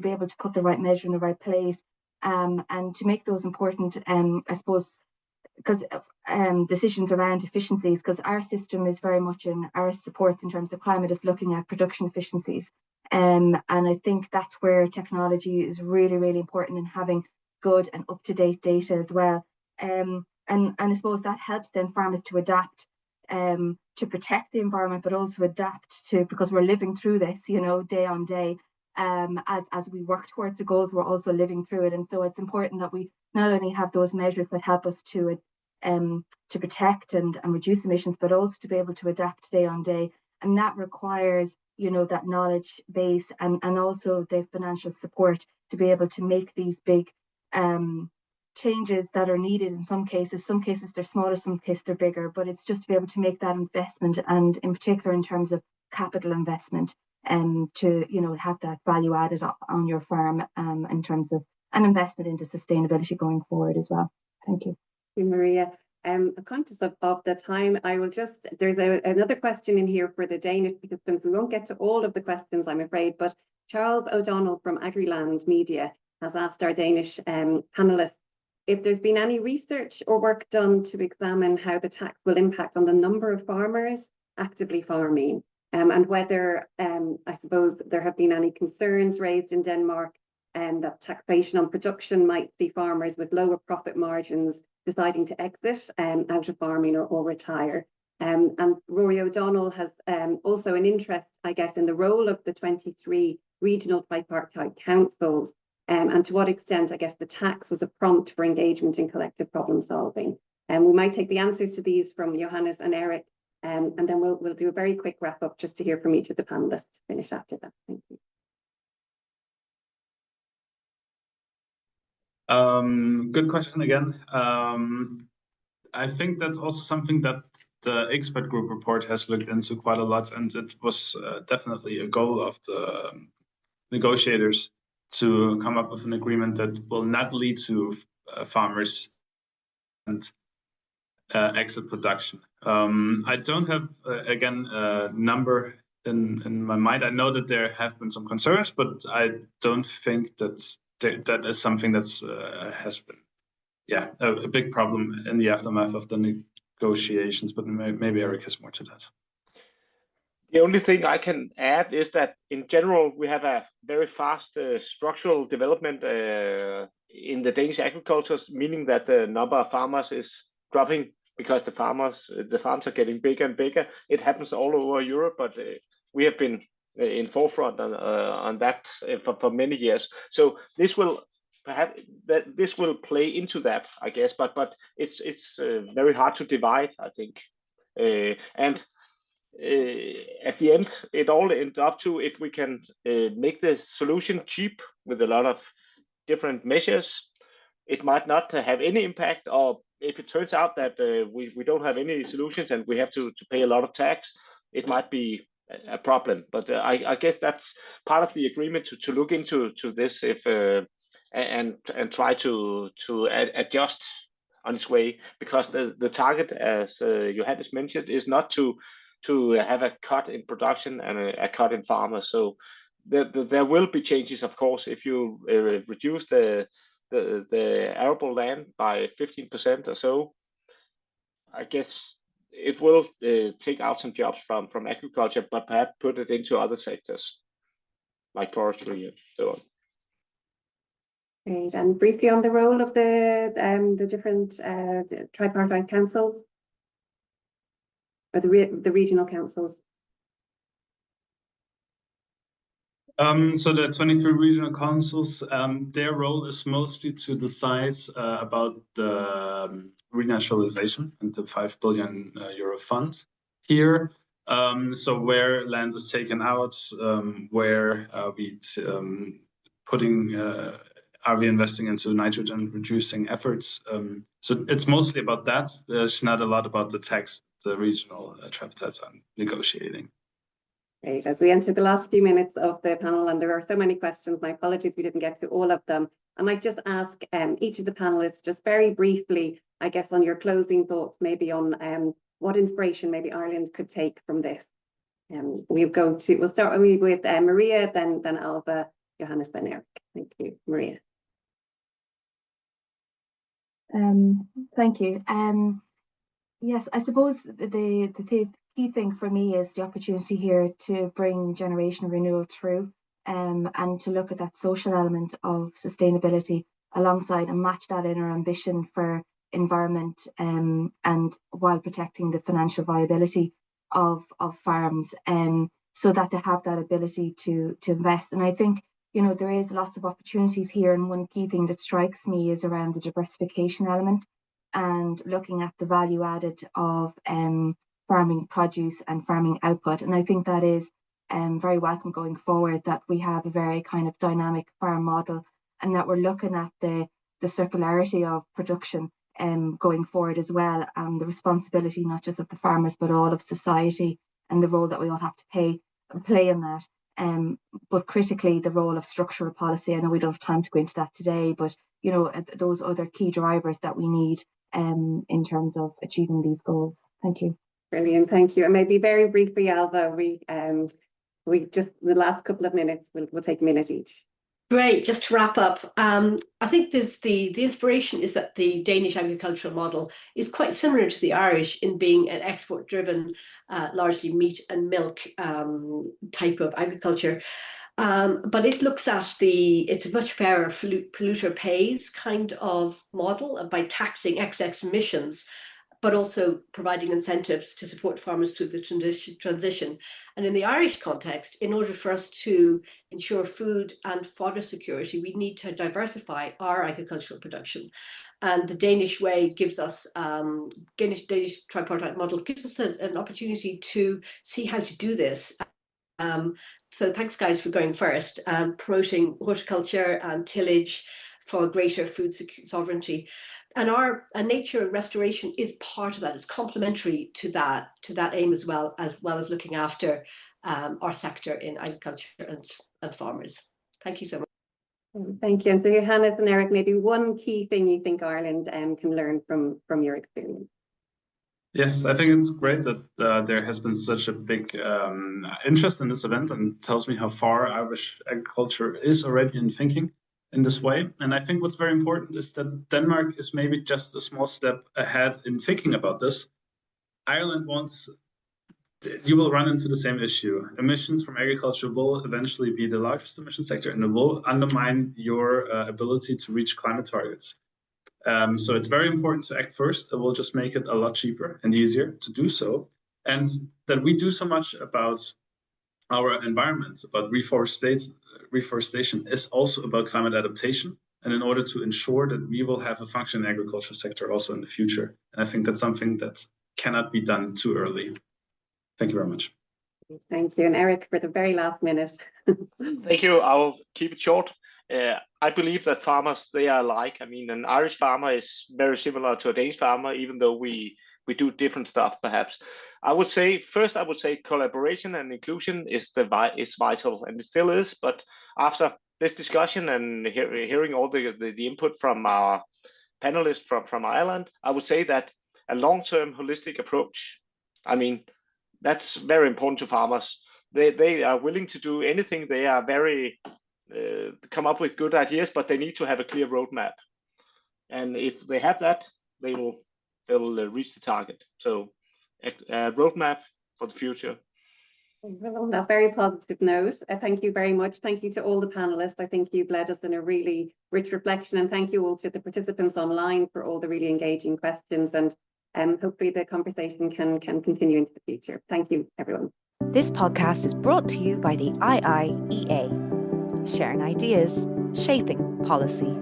be able to put the right measure in the right place, and to make those important, I suppose, because decisions around efficiencies, because our system is very much in our supports in terms of climate is looking at production efficiencies. And I think that's where technology is really, really important in having good and up-to-date data as well. And I suppose that helps then farmers to adapt to protect the environment, but also adapt to, because we're living through this, day on day. As we work towards the goals, we're also living through it. And so it's important that we not only have those measures that help us to protect and reduce emissions, but also to be able to adapt day on day. And that requires, that knowledge base and also the financial support to be able to make these big changes that are needed in some cases. Some cases they're smaller, some cases they're bigger, but it's just to be able to make that investment, and in particular in terms of capital investment, to have that value added on your farm, in terms of an investment into sustainability going forward as well. Thank you. Thank you, Maria. I'm conscious of the time. I will just, there's another question in here for the Danish participants. We won't get to all of the questions, I'm afraid, but Charles O'Donnell from Agriland Media has asked our Danish panelists if there's been any research or work done to examine how the tax will impact on the number of farmers actively farming, and whether, I suppose, there have been any concerns raised in Denmark that taxation on production might see farmers with lower profit margins deciding to exit out of farming or retire. And Rory O'Donnell has also an interest, I guess, in the role of the 23 regional tripartite councils, and to what extent, I guess, the tax was a prompt for engagement in collective problem solving. And we might take the answers to these from Johannes and Erik, and then we'll do a very quick wrap up just to hear from each of the panelists to finish after that. Thank you. Good question again. I think that's also something that the expert group report has looked into quite a lot, and it was definitely a goal of the negotiators to come up with an agreement that will not lead to farmers and exit production. I don't have, again, a number in my mind. I know that there have been some concerns, but I don't think that is something that's has been, a big problem in the aftermath of the negotiations. But maybe Erik has more to that. The only thing I can add is that in general, we have a very fast structural development in the Danish agriculture, meaning that the number of farmers is dropping because the farms are getting bigger and bigger. It happens all over Europe, but we have been in forefront on that for many years. So this will play into that, I guess. But it's very hard to divide, I think, and at the end, it all ends up to if we can make the solution cheap with a lot of different measures, it might not have any impact, or if it turns out that we don't have any solutions and we have to pay a lot of tax, it might be a problem. But I guess that's part of the agreement to look into this if and try to adjust on its way, because the target, as Johannes mentioned, is not to have a cut in production and a cut in farmers. So there will be changes, of course, if you reduce the arable land by 15% or so. I guess it will take out some jobs from agriculture, but perhaps put it into other sectors like forestry and so on. Great. And briefly on the role of the different tripartite councils, or the regional councils. So the 23 regional councils, their role is mostly to decide about the renaturalization and the 5 billion euro fund here. So where land is taken out, where are we are we investing into nitrogen reducing efforts? So it's mostly about that. There's not a lot about the text the regional tripartites are negotiating. Great. As we enter the last few minutes of the panel, and there are so many questions, my apologies we didn't get to all of them. I might just ask each of the panelists just very briefly, I guess, on your closing thoughts, maybe on what inspiration maybe Ireland could take from this. We'll start with Maria, then Ailbhe, Johannes, then Erik. Thank you, Maria. Thank you. Yes, I suppose the key thing for me is the opportunity here to bring generation renewal through and to look at that social element of sustainability alongside and match that in our ambition for environment and while protecting the financial viability of farms so that they have that ability to invest. And I think, you know, there is lots of opportunities here, and one key thing that strikes me is around the diversification element and looking at the value added of farming produce and farming output. And I think that is very welcome going forward, that we have a very kind of dynamic farm model and that we're looking at the circularity of production going forward as well, and the responsibility not just of the farmers but all of society and the role that we all have to play in that. But critically, the role of structural policy. I know we don't have time to go into that today, but you know, those other key drivers that we need in terms of achieving these goals. Thank you. Brilliant, thank you. And maybe very briefly, Ailbhe, we just the last couple of minutes, we'll take a minute each. Great. Just to wrap up, I think the inspiration is that the Danish agricultural model is quite similar to the Irish in being an export-driven, largely meat and milk type of agriculture. But it looks at it's a much fairer polluter pays kind of model by taxing excess emissions, but also providing incentives to support farmers through the transition. And in the Irish context, in order for us to ensure food and fodder security, we need to diversify our agricultural production. And the Danish way gives us, Danish tripartite model gives us an opportunity to see how to do this. So thanks, guys, for going first, promoting horticulture and tillage for greater food sovereignty. And our nature restoration is part of that. It's complementary to that aim as well as looking after our sector in agriculture and farmers. Thank you so much. Thank you. And so Johannes and Erik, maybe one key thing you think Ireland can learn from your experience. Yes, I think it's great that there has been such a big interest in this event, and tells me how far Irish agriculture is already in thinking in this way. And I think what's very important is that Denmark is maybe just a small step ahead in thinking about this. Ireland you will run into the same issue. Emissions from agriculture will eventually be the largest emission sector, and it will undermine your ability to reach climate targets. So it's very important to act first. It will just make it a lot cheaper and easier to do so. And that we do so much about our environment, about reforestation is also about climate adaptation. And in order to ensure that we will have a functioning agriculture sector also in the future. And I think that's something that cannot be done too early. Thank you very much. Thank you. And Erik, for the very last minute. Thank you. I will keep it short. I believe that farmers, they are alike. I mean, an Irish farmer is very similar to a Danish farmer, even though we do different stuff, perhaps. I would say collaboration and inclusion is vital, and it still is. But after this discussion and hearing all the input from our panelists from Ireland, I would say that a long-term holistic approach, I mean, that's very important to farmers. They are willing to do anything. They are very come up with good ideas, but they need to have a clear roadmap. And if they have that, they will reach the target. So a roadmap for the future. Well, on that very positive note, thank you very much. Thank you to all the panelists. I think you've led us in a really rich reflection, and thank you all to the participants online for all the really engaging questions, and hopefully the conversation can continue into the future. Thank you, everyone. This podcast is brought to you by the IIEA, sharing ideas, shaping policy.